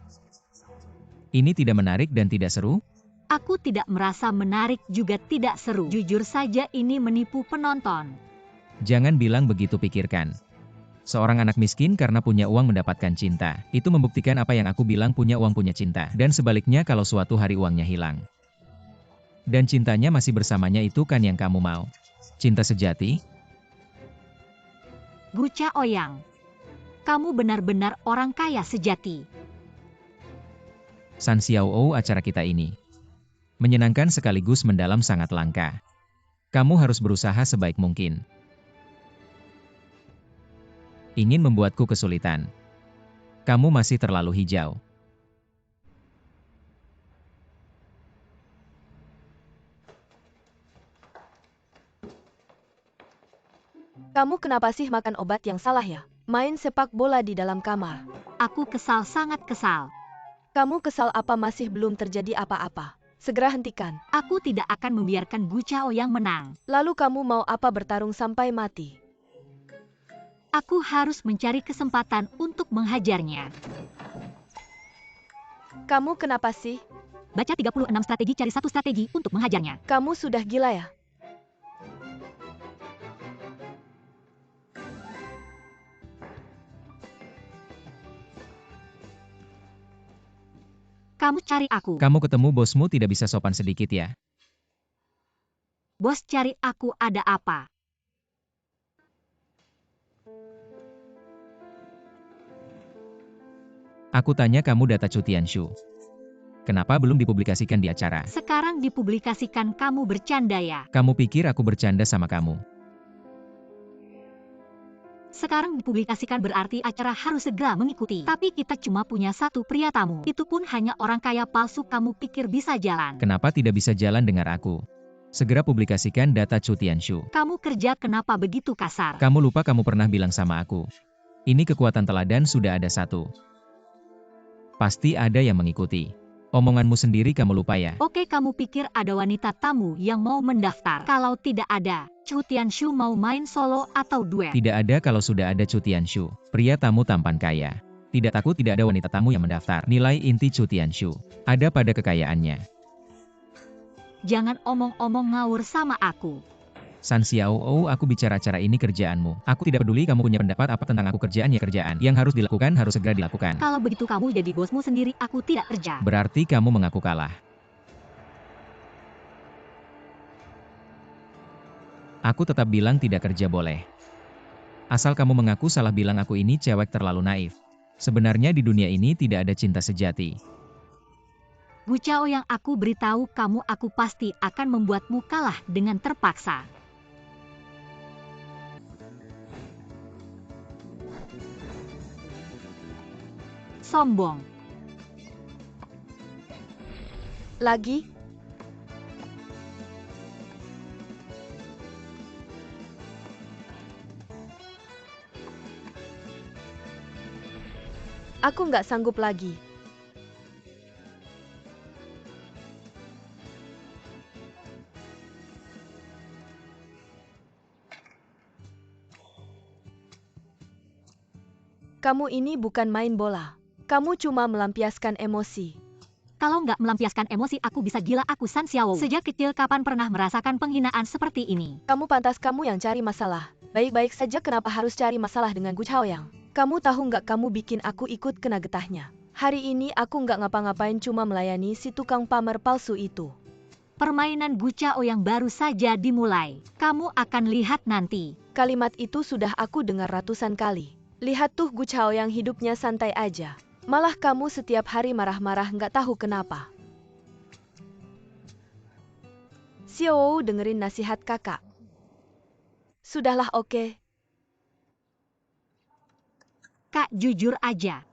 Ini tidak menarik dan tidak seru? Aku tidak merasa menarik juga tidak seru. Jujur saja ini menipu penonton. Jangan bilang begitu, pikirkan. Seorang anak miskin karena punya uang mendapatkan cinta. Itu membuktikan apa yang aku bilang, punya uang punya cinta. Dan sebaliknya kalau suatu hari uangnya hilang. Dan cintanya masih bersamanya, itu kan yang kamu mau. Cinta sejati? Gu Chaoyang, kamu benar-benar orang kaya sejati. San Xiaoou, acara kita ini menyenangkan sekaligus mendalam, sangat langka. Kamu harus berusaha sebaik mungkin. Ingin membuatku kesulitan. Kamu masih terlalu hijau. Kamu kenapa sih makan obat yang salah ya? Main sepak bola di dalam kamar. Aku kesal, sangat kesal. Kamu kesal apa? Masih belum terjadi apa-apa. Segera hentikan. Aku tidak akan membiarkan Gu Chaoyang menang. Lalu kamu mau apa, bertarung sampai mati? Aku harus mencari kesempatan untuk menghajarnya. Kamu kenapa sih? Baca 36 strategi, cari satu strategi untuk menghajarnya. Kamu sudah gila ya? Kamu cari aku. Kamu ketemu bosmu tidak bisa sopan sedikit ya? Bos cari aku ada apa? Aku tanya kamu data Chu Tianshu. Kenapa belum dipublikasikan di acara? Sekarang dipublikasikan, kamu bercanda ya? Kamu pikir aku bercanda sama kamu? Sekarang dipublikasikan berarti acara harus segera mengikuti. Tapi kita cuma punya satu pria tamu. Itu pun hanya orang kaya palsu. Kamu pikir bisa jalan? Kenapa tidak bisa jalan, dengar aku. Segera publikasikan data Chu Tianshu. Kamu kerja kenapa begitu kasar? Kamu lupa kamu pernah bilang sama aku. Ini kekuatan teladan sudah ada satu. Pasti ada yang mengikuti. Omonganmu sendiri kamu lupa ya? Oke, kamu pikir ada wanita tamu yang mau mendaftar? Kalau tidak ada, Chu Tianshu mau main solo atau duet? Tidak ada kalau sudah ada Chu Tianshu. Pria tamu tampan kaya. Tidak takut tidak ada wanita tamu yang mendaftar. Nilai inti Chu Tianshu ada pada kekayaannya. Jangan omong-omong ngawur sama aku. San Xiaoou, aku bicara acara ini kerjaanmu. Aku tidak peduli kamu punya pendapat apa tentang aku, kerjaan ya kerjaan. Yang harus dilakukan harus segera dilakukan. Kalau begitu kamu jadi bosmu sendiri, aku tidak kerja. Berarti kamu mengaku kalah. Aku tetap bilang tidak kerja boleh. Asal kamu mengaku salah, bilang aku ini cewek terlalu naif. Sebenarnya di dunia ini tidak ada cinta sejati. Gu Chaoyang, aku beritahu kamu, aku pasti akan membuatmu kalah dengan terpaksa. Sombong. Lagi? Aku nggak sanggup lagi. Kamu ini bukan main bola. Kamu cuma melampiaskan emosi. Kalau nggak melampiaskan emosi, aku bisa gila. Aku San Xiaoou. Sejak kecil kapan pernah merasakan penghinaan seperti ini? Kamu pantas, kamu yang cari masalah. Baik-baik saja kenapa harus cari masalah dengan Gu Chaoyang? Kamu tahu nggak, kamu bikin aku ikut kena getahnya. Hari ini aku nggak ngapa-ngapain, cuma melayani si tukang pamer palsu itu. Permainan Gu Chaoyang baru saja dimulai. Kamu akan lihat nanti. Kalimat itu sudah aku dengar ratusan kali. Lihat tuh Gu Chaoyang hidupnya santai aja. Malah kamu setiap hari marah-marah nggak tahu kenapa. Xiaowu, dengerin nasihat kakak. Sudahlah, oke. Kak, jujur aja.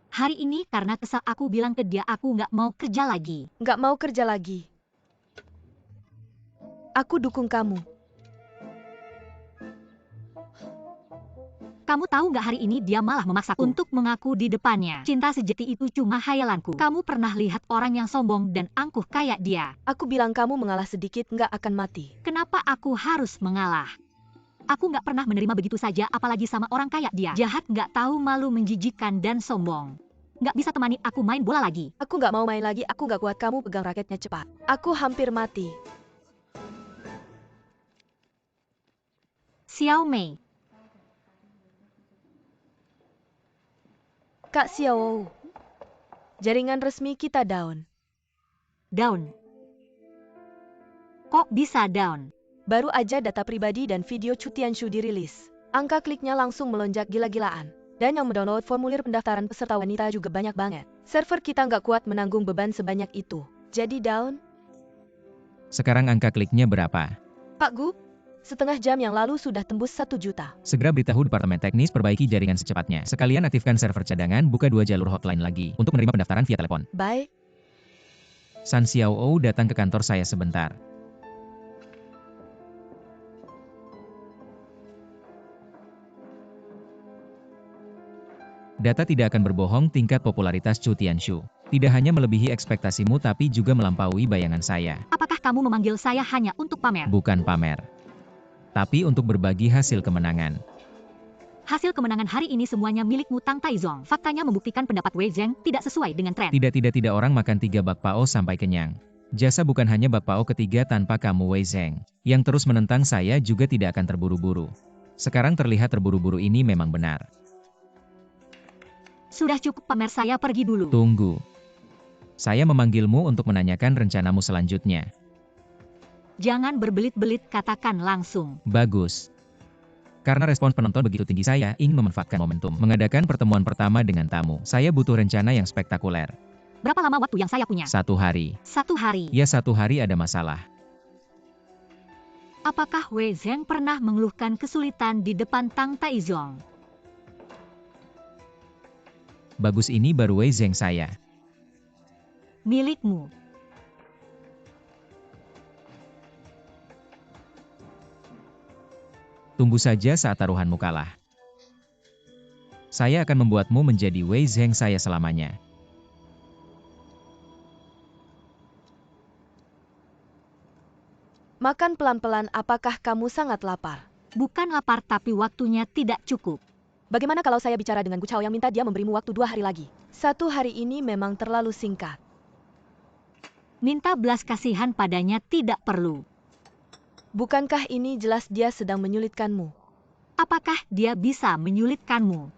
Hari ini karena kesal aku bilang ke dia aku nggak mau kerja lagi. Nggak mau kerja lagi. Aku dukung kamu. Kamu tahu nggak hari ini dia malah memaksaku untuk mengaku di depannya. Cinta sejati itu cuma hayalanku. Kamu pernah lihat orang yang sombong dan angkuh kayak dia? Aku bilang kamu mengalah sedikit nggak akan mati. Kenapa aku harus mengalah? Aku nggak pernah menerima begitu saja, apalagi sama orang kayak dia. Jahat, nggak tahu malu, menjijikan, dan sombong. Nggak bisa temani aku main bola lagi. Aku nggak mau main lagi, aku nggak kuat kamu pegang raketnya cepat. Aku hampir mati. Xiao Mei. Kak Xiao, jaringan resmi kita down. Down. Kok bisa down? Baru aja data pribadi dan video Chu Tianshu dirilis. Angka kliknya langsung melonjak gila-gilaan. Dan yang mendownload formulir pendaftaran peserta wanita juga banyak banget. Server kita nggak kuat menanggung beban sebanyak itu. Jadi down? Sekarang angka kliknya berapa? Pak Gu, setengah jam yang lalu sudah tembus 1 juta. Segera beritahu Departemen Teknis perbaiki jaringan secepatnya. Sekalian aktifkan server cadangan, buka 2 jalur hotline lagi untuk menerima pendaftaran via telepon. Baik. San Xiaoou datang ke kantor saya sebentar. Data tidak akan berbohong, tingkat popularitas Chu Tianshu tidak hanya melebihi ekspektasimu tapi juga melampaui bayangan saya. Apakah kamu memanggil saya hanya untuk pamer? Bukan pamer, tapi untuk berbagi hasil kemenangan. Hasil kemenangan hari ini semuanya milikmu, Tang Taizong. Faktanya membuktikan pendapat Wei Zheng tidak sesuai dengan tren. Tidak orang makan 3 bakpao sampai kenyang. Jasa bukan hanya bakpao ketiga tanpa kamu Wei Zheng. Yang terus menentang saya juga tidak akan terburu-buru. Sekarang terlihat terburu-buru ini memang benar. Sudah cukup pamer, saya pergi dulu. Tunggu. Saya memanggilmu untuk menanyakan rencanamu selanjutnya. Jangan berbelit-belit, katakan langsung. Bagus. Karena respons penonton begitu tinggi, saya ingin memanfaatkan momentum mengadakan pertemuan pertama dengan tamu. Saya butuh rencana yang spektakuler. Berapa lama waktu yang saya punya? 1 hari. 1 hari. Ya, 1 hari ada masalah. Apakah Wei Zheng pernah mengeluhkan kesulitan di depan Tang Taizong? Bagus, ini baru Wei Zheng saya. Milikmu. Tunggu saja saat taruhanmu kalah. Saya akan membuatmu menjadi Wei Zheng saya selamanya. Makan pelan-pelan, apakah kamu sangat lapar? Bukan lapar, tapi waktunya tidak cukup. Bagaimana kalau saya bicara dengan Gu Chao yang minta dia memberimu waktu 2 hari lagi? 1 hari ini memang terlalu singkat. Minta belas kasihan padanya tidak perlu. Bukankah ini jelas dia sedang menyulitkanmu? Apakah dia bisa menyulitkanmu?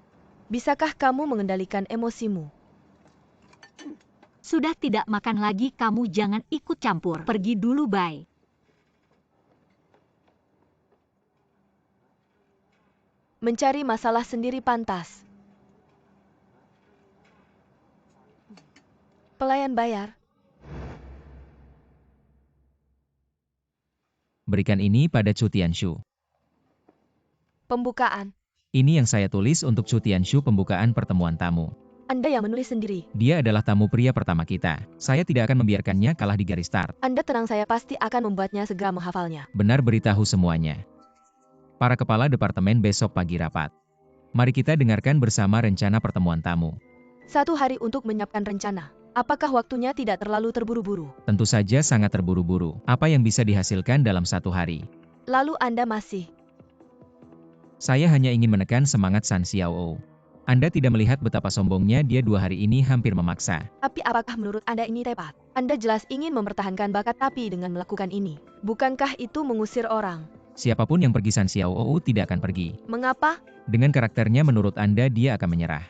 Bisakah kamu mengendalikan emosimu? Sudah tidak makan lagi, kamu jangan ikut campur. Pergi dulu, bye. Mencari masalah sendiri pantas. Pelayan bayar. Berikan ini pada Chu Tianshu. Pembukaan. Ini yang saya tulis untuk Chu Tianshu, pembukaan pertemuan tamu. Anda yang menulis sendiri. Dia adalah tamu pria pertama kita. Saya tidak akan membiarkannya kalah di garis start. Anda tenang, saya pasti akan membuatnya segera menghafalnya. Benar, beritahu semuanya. Para kepala departemen besok pagi rapat. Mari kita dengarkan bersama rencana pertemuan tamu. 1 hari untuk menyiapkan rencana. Apakah waktunya tidak terlalu terburu-buru? Tentu saja sangat terburu-buru. Apa yang bisa dihasilkan dalam 1 hari? Lalu Anda masih... Saya hanya ingin menekan semangat San Xiaoou. Anda tidak melihat betapa sombongnya dia 2 hari ini hampir memaksa. Tapi apakah menurut Anda ini tepat? Anda jelas ingin mempertahankan bakat, tapi dengan melakukan ini, bukankah itu mengusir orang? Siapapun yang pergi, San Xiaoou tidak akan pergi. Mengapa? Dengan karakternya menurut Anda dia akan menyerah.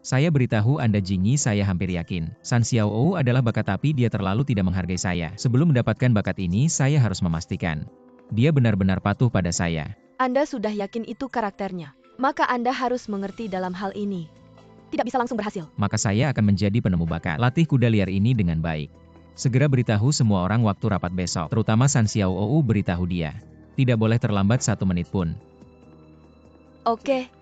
Saya beritahu Anda, Jingyi, saya hampir yakin San Xiaoou adalah bakat, tapi dia terlalu tidak menghargai saya. Sebelum mendapatkan bakat ini, saya harus memastikan dia benar-benar patuh pada saya. Anda sudah yakin itu karakternya, maka Anda harus mengerti dalam hal ini. Tidak bisa langsung berhasil. Maka saya akan menjadi penemu bakat. Latih kuda liar ini dengan baik. Segera beritahu semua orang waktu rapat besok, terutama San Xiaoou, beritahu dia. Tidak boleh terlambat 1 menit pun. Oke.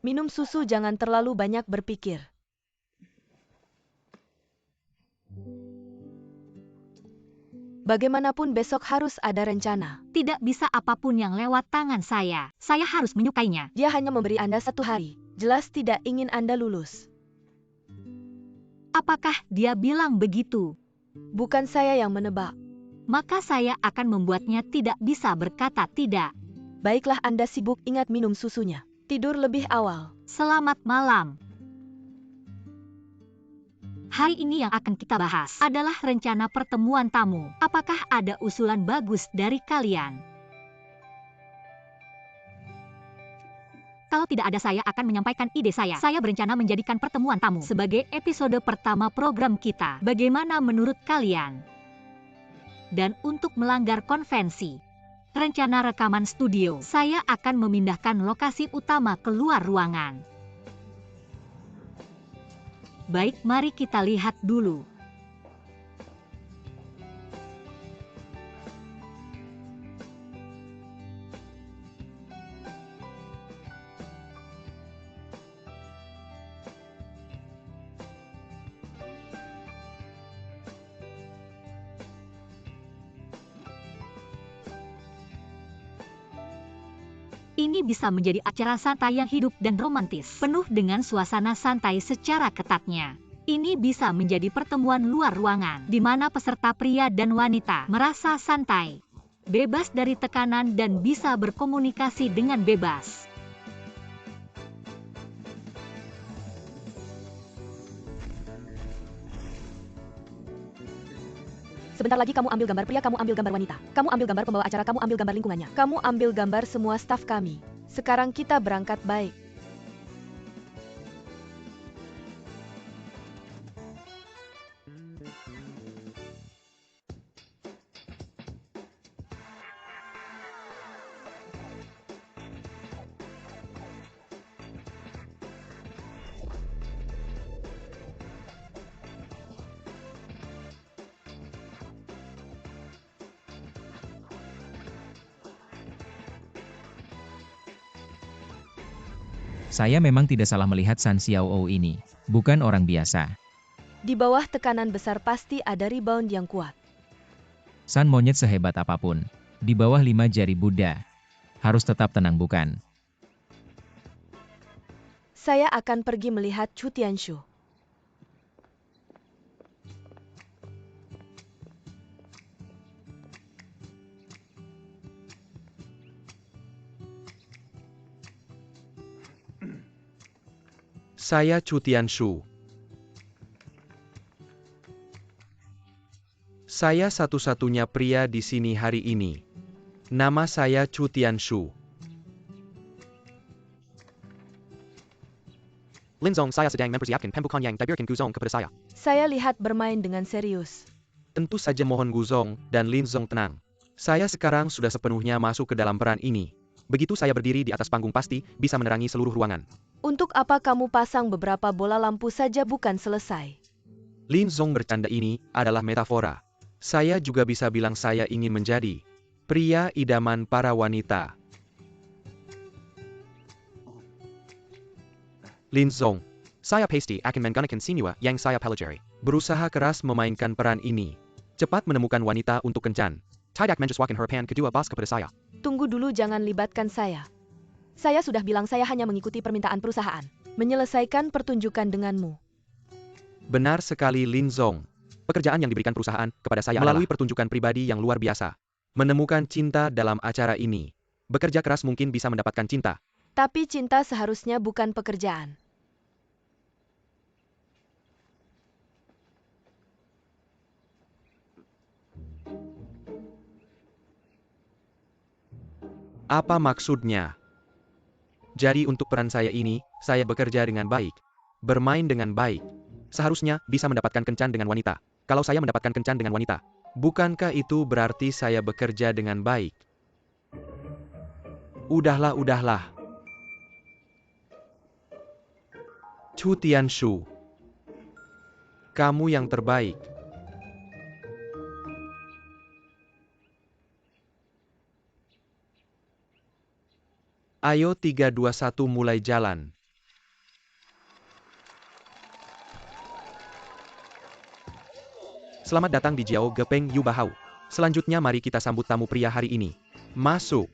Minum susu, jangan terlalu banyak berpikir. Bagaimanapun besok harus ada rencana. Tidak bisa apapun yang lewat tangan saya. Saya harus menyukainya. Dia hanya memberi Anda 1 hari. Jelas tidak ingin Anda lulus. Apakah dia bilang begitu? Bukan saya yang menebak. Maka saya akan membuatnya tidak bisa berkata tidak. Baiklah, Anda sibuk, ingat minum susunya. Tidur lebih awal. Selamat malam. Hari ini yang akan kita bahas adalah rencana pertemuan tamu. Apakah ada usulan bagus dari kalian? Kalau tidak ada, saya akan menyampaikan ide saya. Saya berencana menjadikan pertemuan tamu sebagai episode pertama program kita. Bagaimana menurut kalian? Dan untuk melanggar konvensi, rencana rekaman studio, saya akan memindahkan lokasi utama keluar ruangan. Baik, mari kita lihat dulu. Ini bisa menjadi acara santai yang hidup dan romantis, penuh dengan suasana santai secara ketatnya. Ini bisa menjadi pertemuan luar ruangan, di mana peserta pria dan wanita merasa santai, bebas dari tekanan dan bisa berkomunikasi dengan bebas. Sebentar lagi kamu ambil gambar pria, kamu ambil gambar wanita. Kamu ambil gambar pembawa acara, kamu ambil gambar lingkungannya. Kamu ambil gambar semua staf kami. Sekarang kita berangkat, baik. Saya memang tidak salah melihat San Xiaoou ini. Bukan orang biasa. Di bawah tekanan besar pasti ada rebound yang kuat. San monyet sehebat apapun, di bawah 5 jari Buddha, harus tetap tenang bukan? Saya akan pergi melihat Chu Tianshu. Saya Chu Tianshu. Saya satu-satunya pria di sini hari ini. Nama saya Chu Tianshu. Linzong saya sedang mempersiapkan pembukaan yang diberikan Guzong kepada saya. Saya lihat bermain dengan serius. Tentu saja mohon Guzong dan Linzong tenang. Saya sekarang sudah sepenuhnya masuk ke dalam peran ini. Begitu saya berdiri di atas panggung pasti bisa menerangi seluruh ruangan. Untuk apa kamu pasang beberapa bola lampu saja bukan selesai? Linzong bercanda, ini adalah metafora. Saya juga bisa bilang saya ingin menjadi pria idaman para wanita. Linzong, saya pasti akan menggunakan sinua yang saya pelajari. Berusaha keras memainkan peran ini. Cepat menemukan wanita untuk kencan. Tidak menyesuaikan harapan kedua bos kepada saya. Tunggu dulu, jangan libatkan saya. Saya sudah bilang saya hanya mengikuti permintaan perusahaan. Menyelesaikan pertunjukan denganmu. Benar sekali Linzong. Pekerjaan yang diberikan perusahaan kepada saya melalui pertunjukan pribadi yang luar biasa. Menemukan cinta dalam acara ini. Bekerja keras mungkin bisa mendapatkan cinta. Tapi cinta seharusnya bukan pekerjaan. Apa maksudnya? Jadi untuk peran saya ini, saya bekerja dengan baik. Bermain dengan baik. Seharusnya bisa mendapatkan kencan dengan wanita. Kalau saya mendapatkan kencan dengan wanita, bukankah itu berarti saya bekerja dengan baik? Udahlah. Chu Tianshu. Kamu yang terbaik. Ayo 3, 2, 1 mulai jalan. Selamat datang di Jiao Gepeng Yu Bahau. Selanjutnya mari kita sambut tamu pria hari ini. Masuk.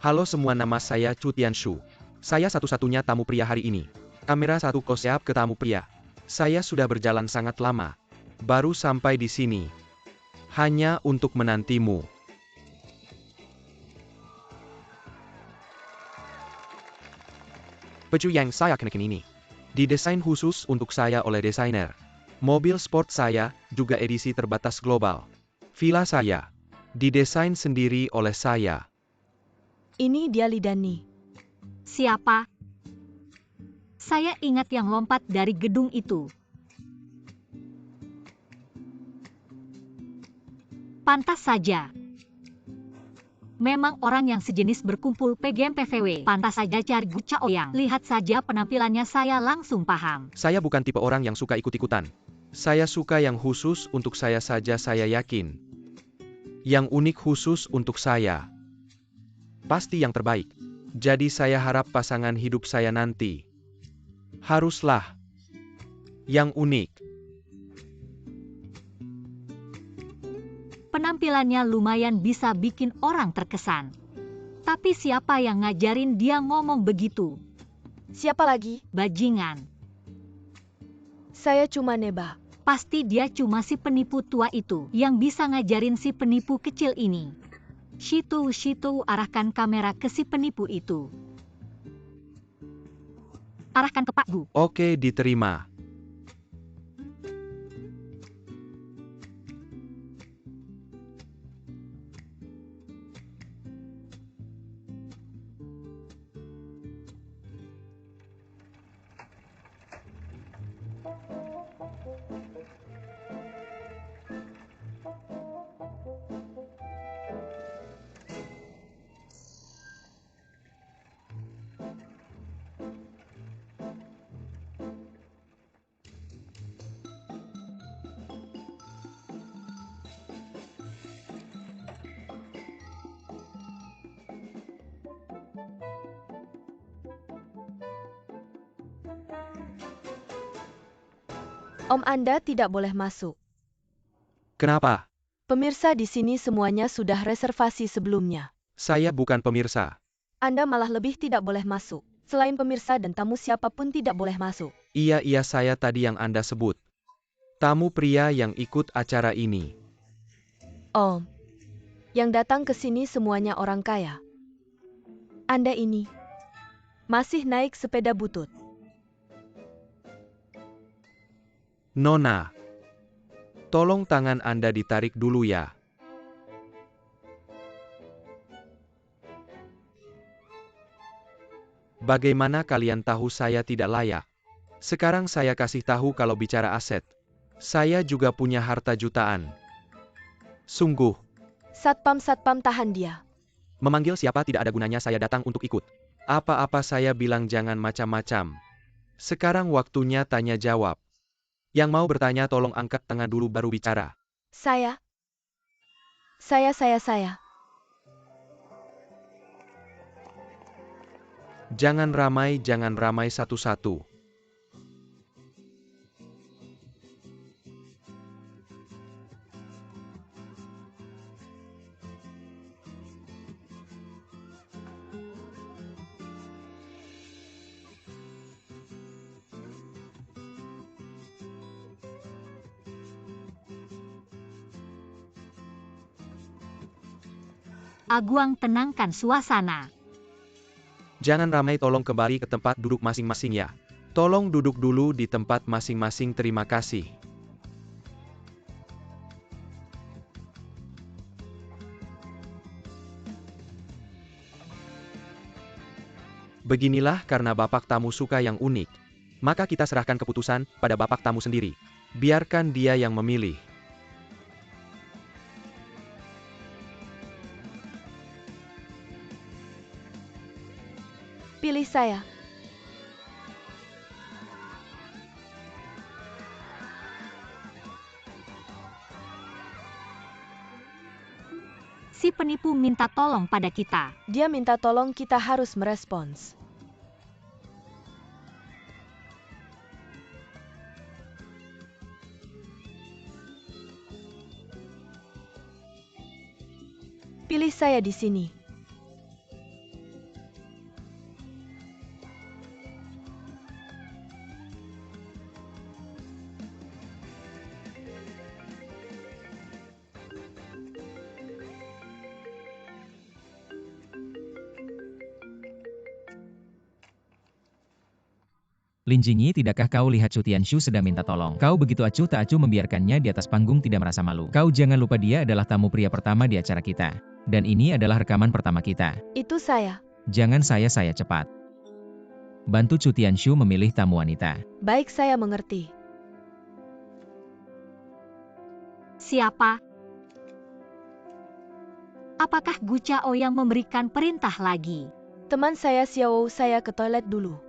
Halo semua, nama saya Chu Tianshu. Saya satu-satunya tamu pria hari ini. Kamera satu close-up ke tamu pria. Saya sudah berjalan sangat lama. Baru sampai di sini. Hanya untuk menantimu. Baju yang saya kenakan ini didesain khusus untuk saya oleh desainer. Mobil sport saya juga edisi terbatas global. Villa saya didesain sendiri oleh saya. Ini dia Lidani. Siapa? Saya ingat yang lompat dari gedung itu. Pantas saja. Memang orang yang sejenis berkumpul PGM-PVW. Pantas saja cari Gu Chaoyang. Lihat saja penampilannya, saya langsung paham. Saya bukan tipe orang yang suka ikut-ikutan. Saya suka yang khusus untuk saya saja, saya yakin. Yang unik khusus untuk saya. Pasti yang terbaik. Jadi saya harap pasangan hidup saya nanti haruslah yang unik. Penampilannya lumayan bisa bikin orang terkesan. Tapi siapa yang ngajarin dia ngomong begitu? Siapa lagi? Bajingan. Saya cuma nebak. Pasti dia cuma si penipu tua itu yang bisa ngajarin si penipu kecil ini. Shitu, arahkan kamera ke si penipu itu. Arahkan ke Pak Gu. Oke, diterima. Om, Anda tidak boleh masuk. Kenapa? Pemirsa di sini semuanya sudah reservasi sebelumnya. Saya bukan pemirsa. Anda malah lebih tidak boleh masuk. Selain pemirsa dan tamu, siapapun tidak boleh masuk. Iya, saya tadi yang Anda sebut. Tamu pria yang ikut acara ini. Om, yang datang ke sini semuanya orang kaya. Anda ini masih naik sepeda butut. Nona, tolong tangan Anda ditarik dulu ya. Bagaimana kalian tahu saya tidak layak? Sekarang saya kasih tahu kalau bicara aset. Saya juga punya harta jutaan. Sungguh. Satpam, tahan dia. Memanggil siapa tidak ada gunanya, saya datang untuk ikut. Apa-apa saya bilang jangan macam-macam. Sekarang waktunya tanya jawab. Yang mau bertanya tolong angkat tangan dulu baru bicara. Saya. Jangan ramai satu-satu. Aguang tenangkan suasana. Jangan ramai, tolong kembali ke tempat duduk masing-masing ya. Tolong duduk dulu di tempat masing-masing, terima kasih. Beginilah, karena Bapak tamu suka yang unik, maka kita serahkan keputusan pada Bapak tamu sendiri. Biarkan dia yang memilih. Pilih saya. Si penipu minta tolong pada kita. Dia minta tolong, kita harus merespons. Pilih saya di sini. Lin Jingyi, tidakkah kau lihat Chu Tianshu sedang minta tolong? Kau begitu acuh tak acuh membiarkannya di atas panggung, tidak merasa malu. Kau jangan lupa dia adalah tamu pria pertama di acara kita. Dan ini adalah rekaman pertama kita. Itu saya. Jangan saya cepat. Bantu Chu Tianshu memilih tamu wanita. Baik, saya mengerti. Siapa? Apakah Gu Chao yang memberikan perintah lagi? Teman saya Xiao, saya ke toilet dulu.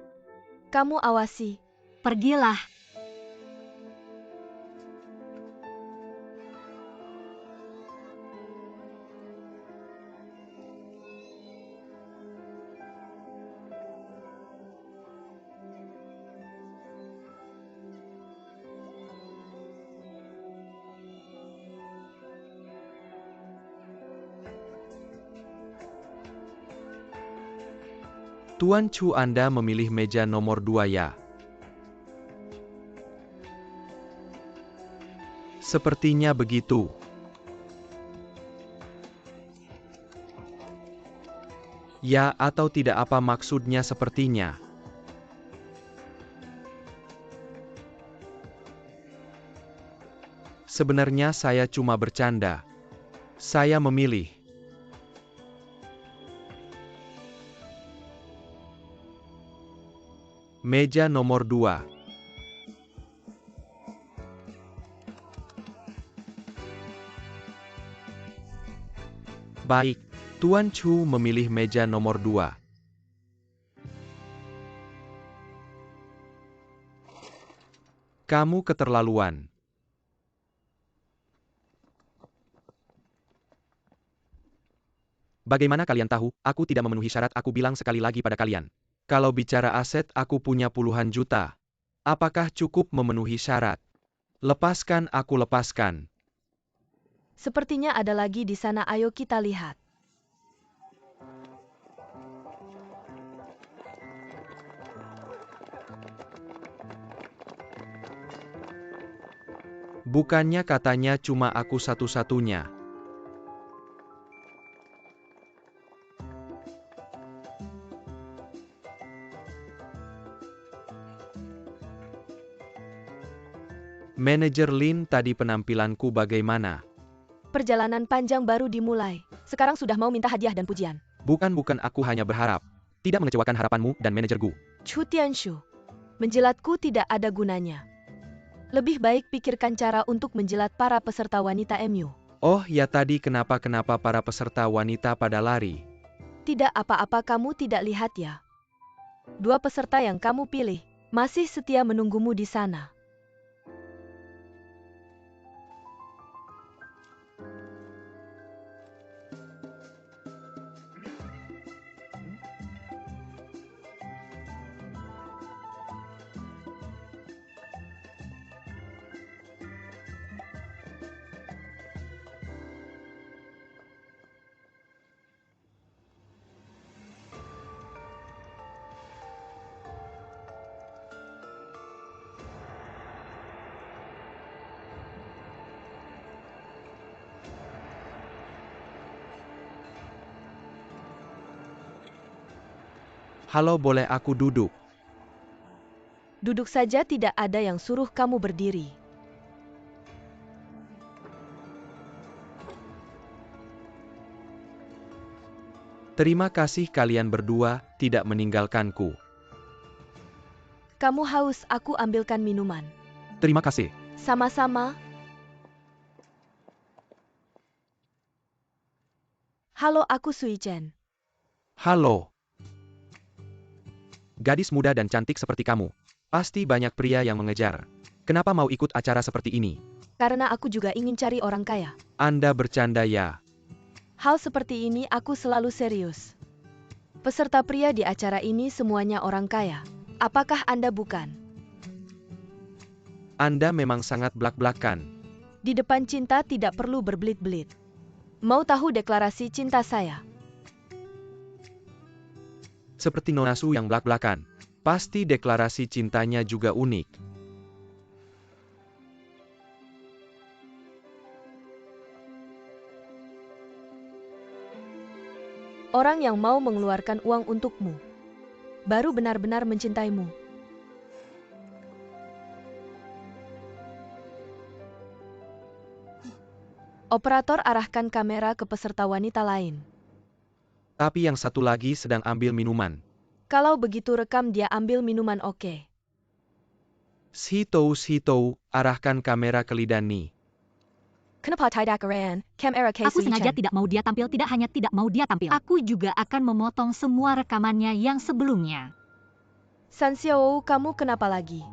Kamu awasi. Pergilah. Tuan Chu, Anda memilih meja nomor 2 ya? Sepertinya begitu. Ya atau tidak, apa maksudnya sepertinya? Sebenarnya saya cuma bercanda. Saya memilih meja nomor 2. Baik, Tuan Chu memilih meja nomor 2. Kamu keterlaluan. Bagaimana kalian tahu, aku tidak memenuhi syarat? Aku bilang sekali lagi pada kalian. Kalau bicara aset, aku punya puluhan juta. Apakah cukup memenuhi syarat? Lepaskan, aku lepaskan. Sepertinya ada lagi di sana, ayo kita lihat. Bukannya katanya cuma aku satu-satunya. Manajer Lin, tadi penampilanku bagaimana? Perjalanan panjang baru dimulai. Sekarang sudah mau minta hadiah dan pujian. Bukan, aku hanya berharap. Tidak mengecewakan harapanmu dan manajer Gu. Chu Tianshu, menjilatku tidak ada gunanya. Lebih baik pikirkan cara untuk menjilat para peserta wanita MU. Oh ya, tadi kenapa para peserta wanita pada lari? Tidak apa-apa, kamu tidak lihat ya. 2 peserta yang kamu pilih masih setia menunggumu di sana. Halo, boleh aku duduk? Duduk saja, tidak ada yang suruh kamu berdiri. Terima kasih kalian berdua tidak meninggalkanku. Kamu haus, aku ambilkan minuman. Terima kasih. Sama-sama. Halo, aku Sui Chen. Halo. Gadis muda dan cantik seperti kamu. Pasti banyak pria yang mengejar. Kenapa mau ikut acara seperti ini? Karena aku juga ingin cari orang kaya. Anda bercanda ya? Hal seperti ini aku selalu serius. Peserta pria di acara ini semuanya orang kaya. Apakah Anda bukan? Anda memang sangat blak-blakan. Di depan cinta tidak perlu berbelit-belit. Mau tahu deklarasi cinta saya? Seperti Nona Su yang blak-blakan. Pasti deklarasi cintanya juga unik. Orang yang mau mengeluarkan uang untukmu baru benar-benar mencintaimu. Operator arahkan kamera ke peserta wanita lain. Tapi yang satu lagi sedang ambil minuman. Kalau begitu rekam dia ambil minuman, oke. Sitou, arahkan kamera ke Lidani. Kenapa tidak keren? Kamera ke Aku Sui sengaja Chen. tidak mau dia tampil, tidak hanya tidak mau dia tampil. Aku juga akan memotong semua rekamannya yang sebelumnya. San Xiao, kamu kenapa lagi?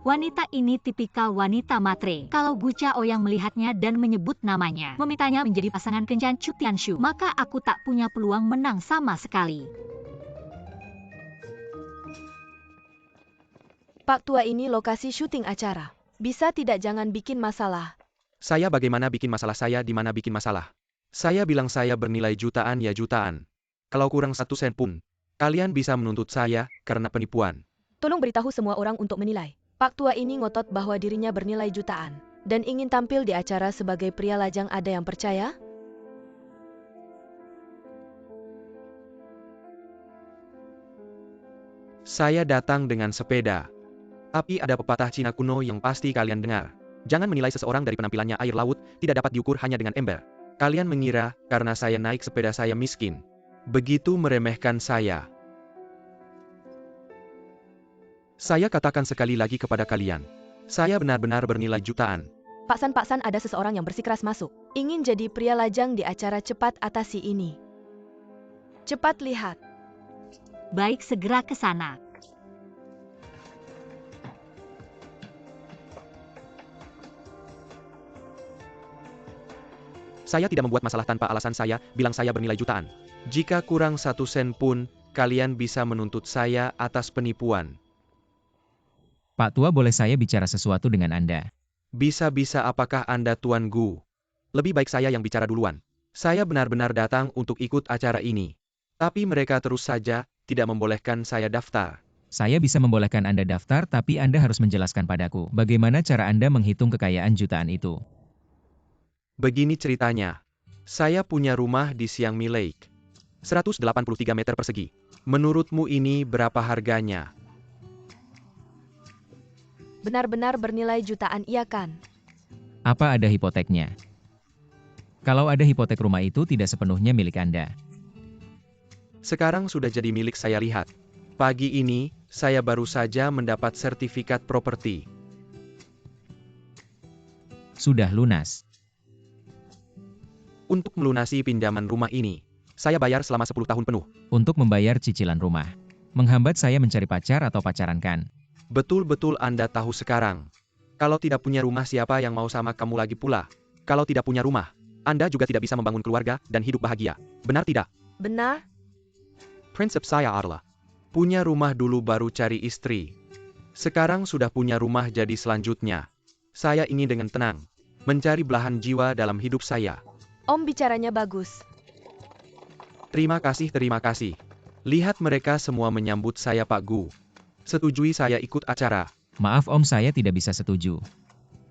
Wanita ini tipikal wanita matre. Kalau Gu Chao yang melihatnya dan menyebut namanya, memintanya menjadi pasangan kencan Chu Tianshu, maka aku tak punya peluang menang sama sekali. Pak Tua, ini lokasi syuting acara. Bisa tidak jangan bikin masalah. Saya bagaimana bikin masalah, saya di mana bikin masalah? Saya bilang saya bernilai jutaan ya jutaan. Kalau kurang 1 sen pun, kalian bisa menuntut saya karena penipuan. Tolong beritahu semua orang untuk menilai. Pak Tua ini ngotot bahwa dirinya bernilai jutaan dan ingin tampil di acara sebagai pria lajang. Ada yang percaya? Saya datang dengan sepeda. Tapi ada pepatah Cina kuno yang pasti kalian dengar. Jangan menilai seseorang dari penampilannya. Air laut tidak dapat diukur hanya dengan ember. Kalian mengira karena saya naik sepeda saya miskin. Begitu meremehkan saya. Saya katakan sekali lagi kepada kalian. Saya benar-benar bernilai jutaan. Pak San, ada seseorang yang bersikeras masuk. Ingin jadi pria lajang di acara. Cepat atasi ini. Cepat lihat. Baik, segera ke sana. Saya tidak membuat masalah tanpa alasan, saya bilang saya bernilai jutaan. Jika kurang 1 sen pun, kalian bisa menuntut saya atas penipuan. Pak Tua, boleh saya bicara sesuatu dengan Anda? Bisa-bisa apakah Anda Tuan Gu? Lebih baik saya yang bicara duluan. Saya benar-benar datang untuk ikut acara ini. Tapi mereka terus saja tidak membolehkan saya daftar. Saya bisa membolehkan Anda daftar, tapi Anda harus menjelaskan padaku bagaimana cara Anda menghitung kekayaan jutaan itu. Begini ceritanya. Saya punya rumah di Xiangmi Lake. 183 meter persegi. Menurutmu ini berapa harganya? Benar-benar bernilai jutaan, iya kan? Apa ada hipoteknya? Kalau ada hipotek, rumah itu tidak sepenuhnya milik Anda. Sekarang sudah jadi milik saya, lihat. Pagi ini, saya baru saja mendapat sertifikat properti. Sudah lunas. Untuk melunasi pinjaman rumah ini, saya bayar selama 10 tahun penuh. Untuk membayar cicilan rumah. Menghambat saya mencari pacar atau pacaran kan? Betul-betul Anda tahu sekarang. Kalau tidak punya rumah, siapa yang mau sama kamu lagi pula? Kalau tidak punya rumah, Anda juga tidak bisa membangun keluarga dan hidup bahagia. Benar tidak? Benar? Prinsip saya adalah, punya rumah dulu baru cari istri. Sekarang sudah punya rumah, jadi selanjutnya, saya ingin dengan tenang mencari belahan jiwa dalam hidup saya. Om bicaranya bagus. Terima kasih. Lihat mereka semua menyambut saya, Pak Gu. Setujui saya ikut acara. Maaf Om, saya tidak bisa setuju.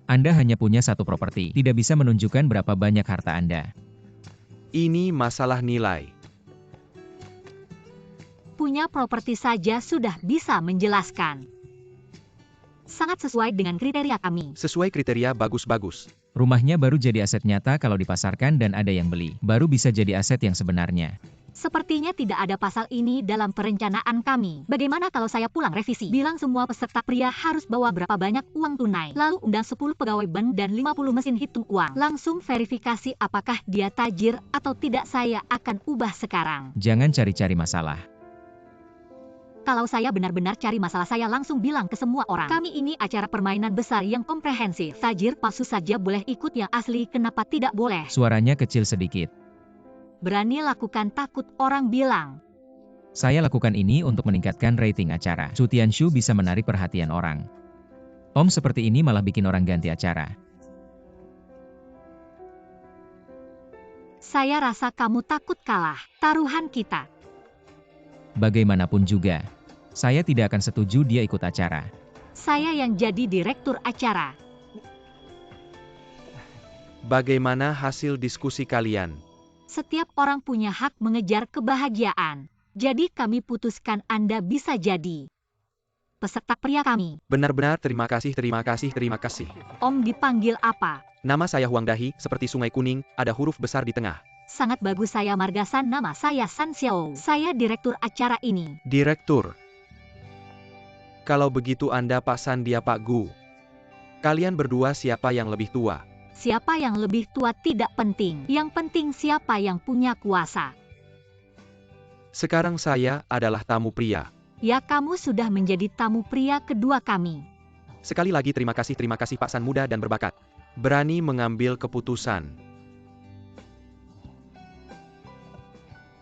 Anda hanya punya 1 properti, tidak bisa menunjukkan berapa banyak harta Anda. Ini masalah nilai. punya properti saja sudah bisa menjelaskan. Sangat sesuai dengan kriteria kami. Sesuai kriteria bagus-bagus. Rumahnya baru jadi aset nyata kalau dipasarkan dan ada yang beli. Baru bisa jadi aset yang sebenarnya. Sepertinya tidak ada pasal ini dalam perencanaan kami. Bagaimana kalau saya pulang revisi? Bilang semua peserta pria harus bawa berapa banyak uang tunai. Lalu undang 10 pegawai bank dan 50 mesin hitung uang. Langsung verifikasi apakah dia tajir atau tidak, saya akan ubah sekarang. Jangan cari-cari masalah. Kalau saya benar-benar cari masalah, saya langsung bilang ke semua orang. Kami ini acara permainan besar yang komprehensif. Tajir palsu saja boleh ikut, yang asli kenapa tidak boleh? Suaranya kecil sedikit. Berani lakukan, takut orang bilang. Saya lakukan ini untuk meningkatkan rating acara. Chu Tianshu bisa menarik perhatian orang. Om seperti ini malah bikin orang ganti acara. Saya rasa kamu takut kalah. Taruhan kita. Bagaimanapun juga, saya tidak akan setuju dia ikut acara. Saya yang jadi direktur acara. Bagaimana hasil diskusi kalian? Setiap orang punya hak mengejar kebahagiaan. Jadi kami putuskan Anda bisa jadi peserta pria kami. Benar-benar terima kasih, terima kasih, terima kasih. Om dipanggil apa? Nama saya Huang Dahi, seperti sungai kuning, ada huruf besar di tengah. Sangat bagus, saya Margasan, nama saya San Xiao. Saya direktur acara ini. Direktur. Kalau begitu Anda Pak San, dia Pak Gu. Kalian berdua siapa yang lebih tua? Siapa yang lebih tua tidak penting. Yang penting siapa yang punya kuasa. Sekarang saya adalah tamu pria. Ya, kamu sudah menjadi tamu pria kedua kami. Sekali lagi terima kasih Pak San, muda dan berbakat. Berani mengambil keputusan.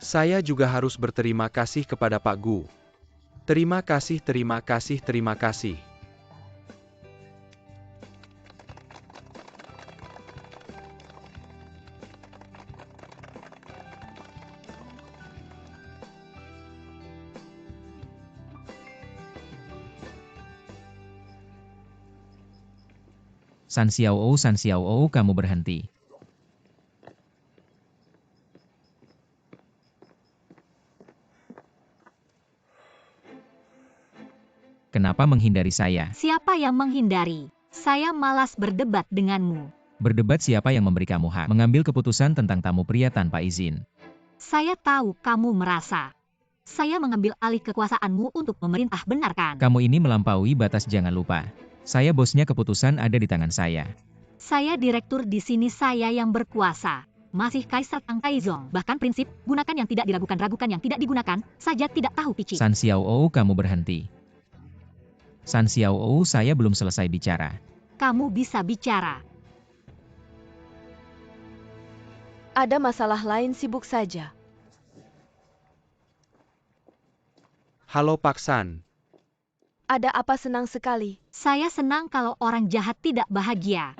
Saya juga harus berterima kasih kepada Pak Gu. Terima kasih, terima kasih, terima kasih. San Xiao, kamu berhenti. Kenapa menghindari saya? Siapa yang menghindari? Saya malas berdebat denganmu. Berdebat siapa yang memberi kamu hak mengambil keputusan tentang tamu pria tanpa izin? Saya tahu kamu merasa saya mengambil alih kekuasaanmu untuk memerintah, benar kan? Kamu ini melampaui batas, jangan lupa. Saya bosnya, keputusan ada di tangan saya. Saya direktur di sini, saya yang berkuasa. Masih Kaisar Tang Taizong. Bahkan prinsip, gunakan yang tidak diragukan, yang tidak digunakan, saja tidak tahu picik. San Xiao, kamu berhenti. San Xiao, saya belum selesai bicara. Kamu bisa bicara. Ada masalah lain, sibuk saja. Halo Pak San. Ada apa? Senang sekali. Saya senang kalau orang jahat tidak bahagia.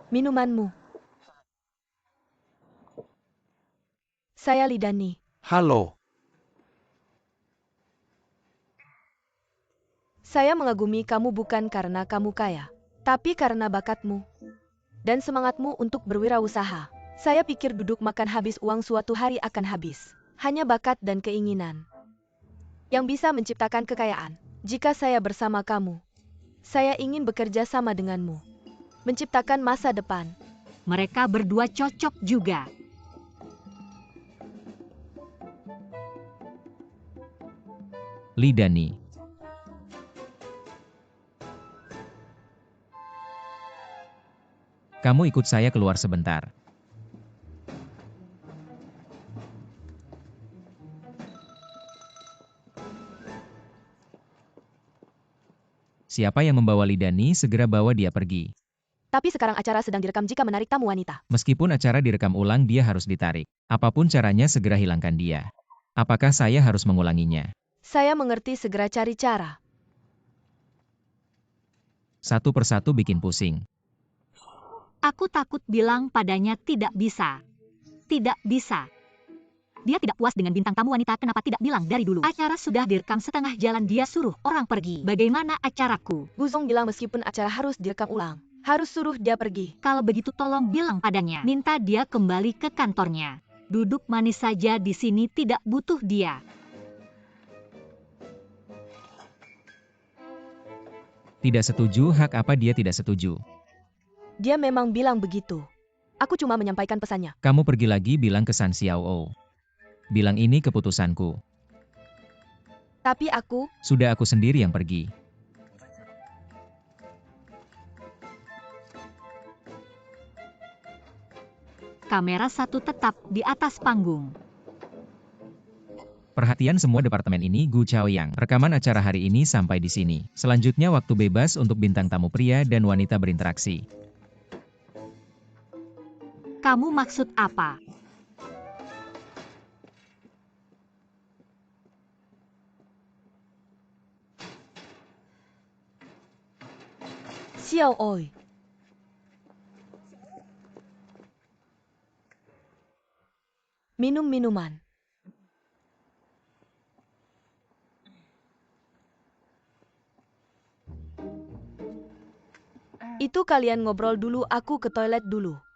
Minumanmu. Saya Lidani. Halo. Saya mengagumi kamu bukan karena kamu kaya, tapi karena bakatmu dan semangatmu untuk berwirausaha. Saya pikir duduk makan habis uang suatu hari akan habis. Hanya bakat dan keinginan yang bisa menciptakan kekayaan. Jika saya bersama kamu, saya ingin bekerja sama denganmu, menciptakan masa depan. Mereka berdua cocok juga. Lidani. Kamu ikut saya keluar sebentar. Siapa yang membawa Lidani, segera bawa dia pergi. Tapi sekarang acara sedang direkam, jika menarik tamu wanita. Meskipun acara direkam ulang, dia harus ditarik. Apapun caranya, segera hilangkan dia. Apakah saya harus mengulanginya? Saya mengerti, segera cari cara. Satu persatu bikin pusing. Aku takut bilang padanya tidak bisa. Tidak bisa. Dia tidak puas dengan bintang tamu wanita, kenapa tidak bilang dari dulu? Acara sudah direkam setengah jalan, dia suruh orang pergi. Bagaimana acaraku? Guzong bilang meskipun acara harus direkam ulang, harus suruh dia pergi. Kalau begitu tolong bilang padanya. Minta dia kembali ke kantornya. Duduk manis saja di sini, tidak butuh dia. Tidak setuju, hak apa dia tidak setuju? Dia memang bilang begitu. Aku cuma menyampaikan pesannya. Kamu pergi lagi bilang ke San Xiaoou. Bilang ini keputusanku. Tapi aku, Sudah aku sendiri yang pergi. Kamera 1 tetap di atas panggung. Perhatian semua departemen ini, Gu Chaoyang. Rekaman acara hari ini sampai di sini. Selanjutnya waktu bebas untuk bintang tamu pria dan wanita berinteraksi. Kamu maksud apa? Xiao Oi. Minum minuman. Itu kalian ngobrol dulu, aku ke toilet dulu.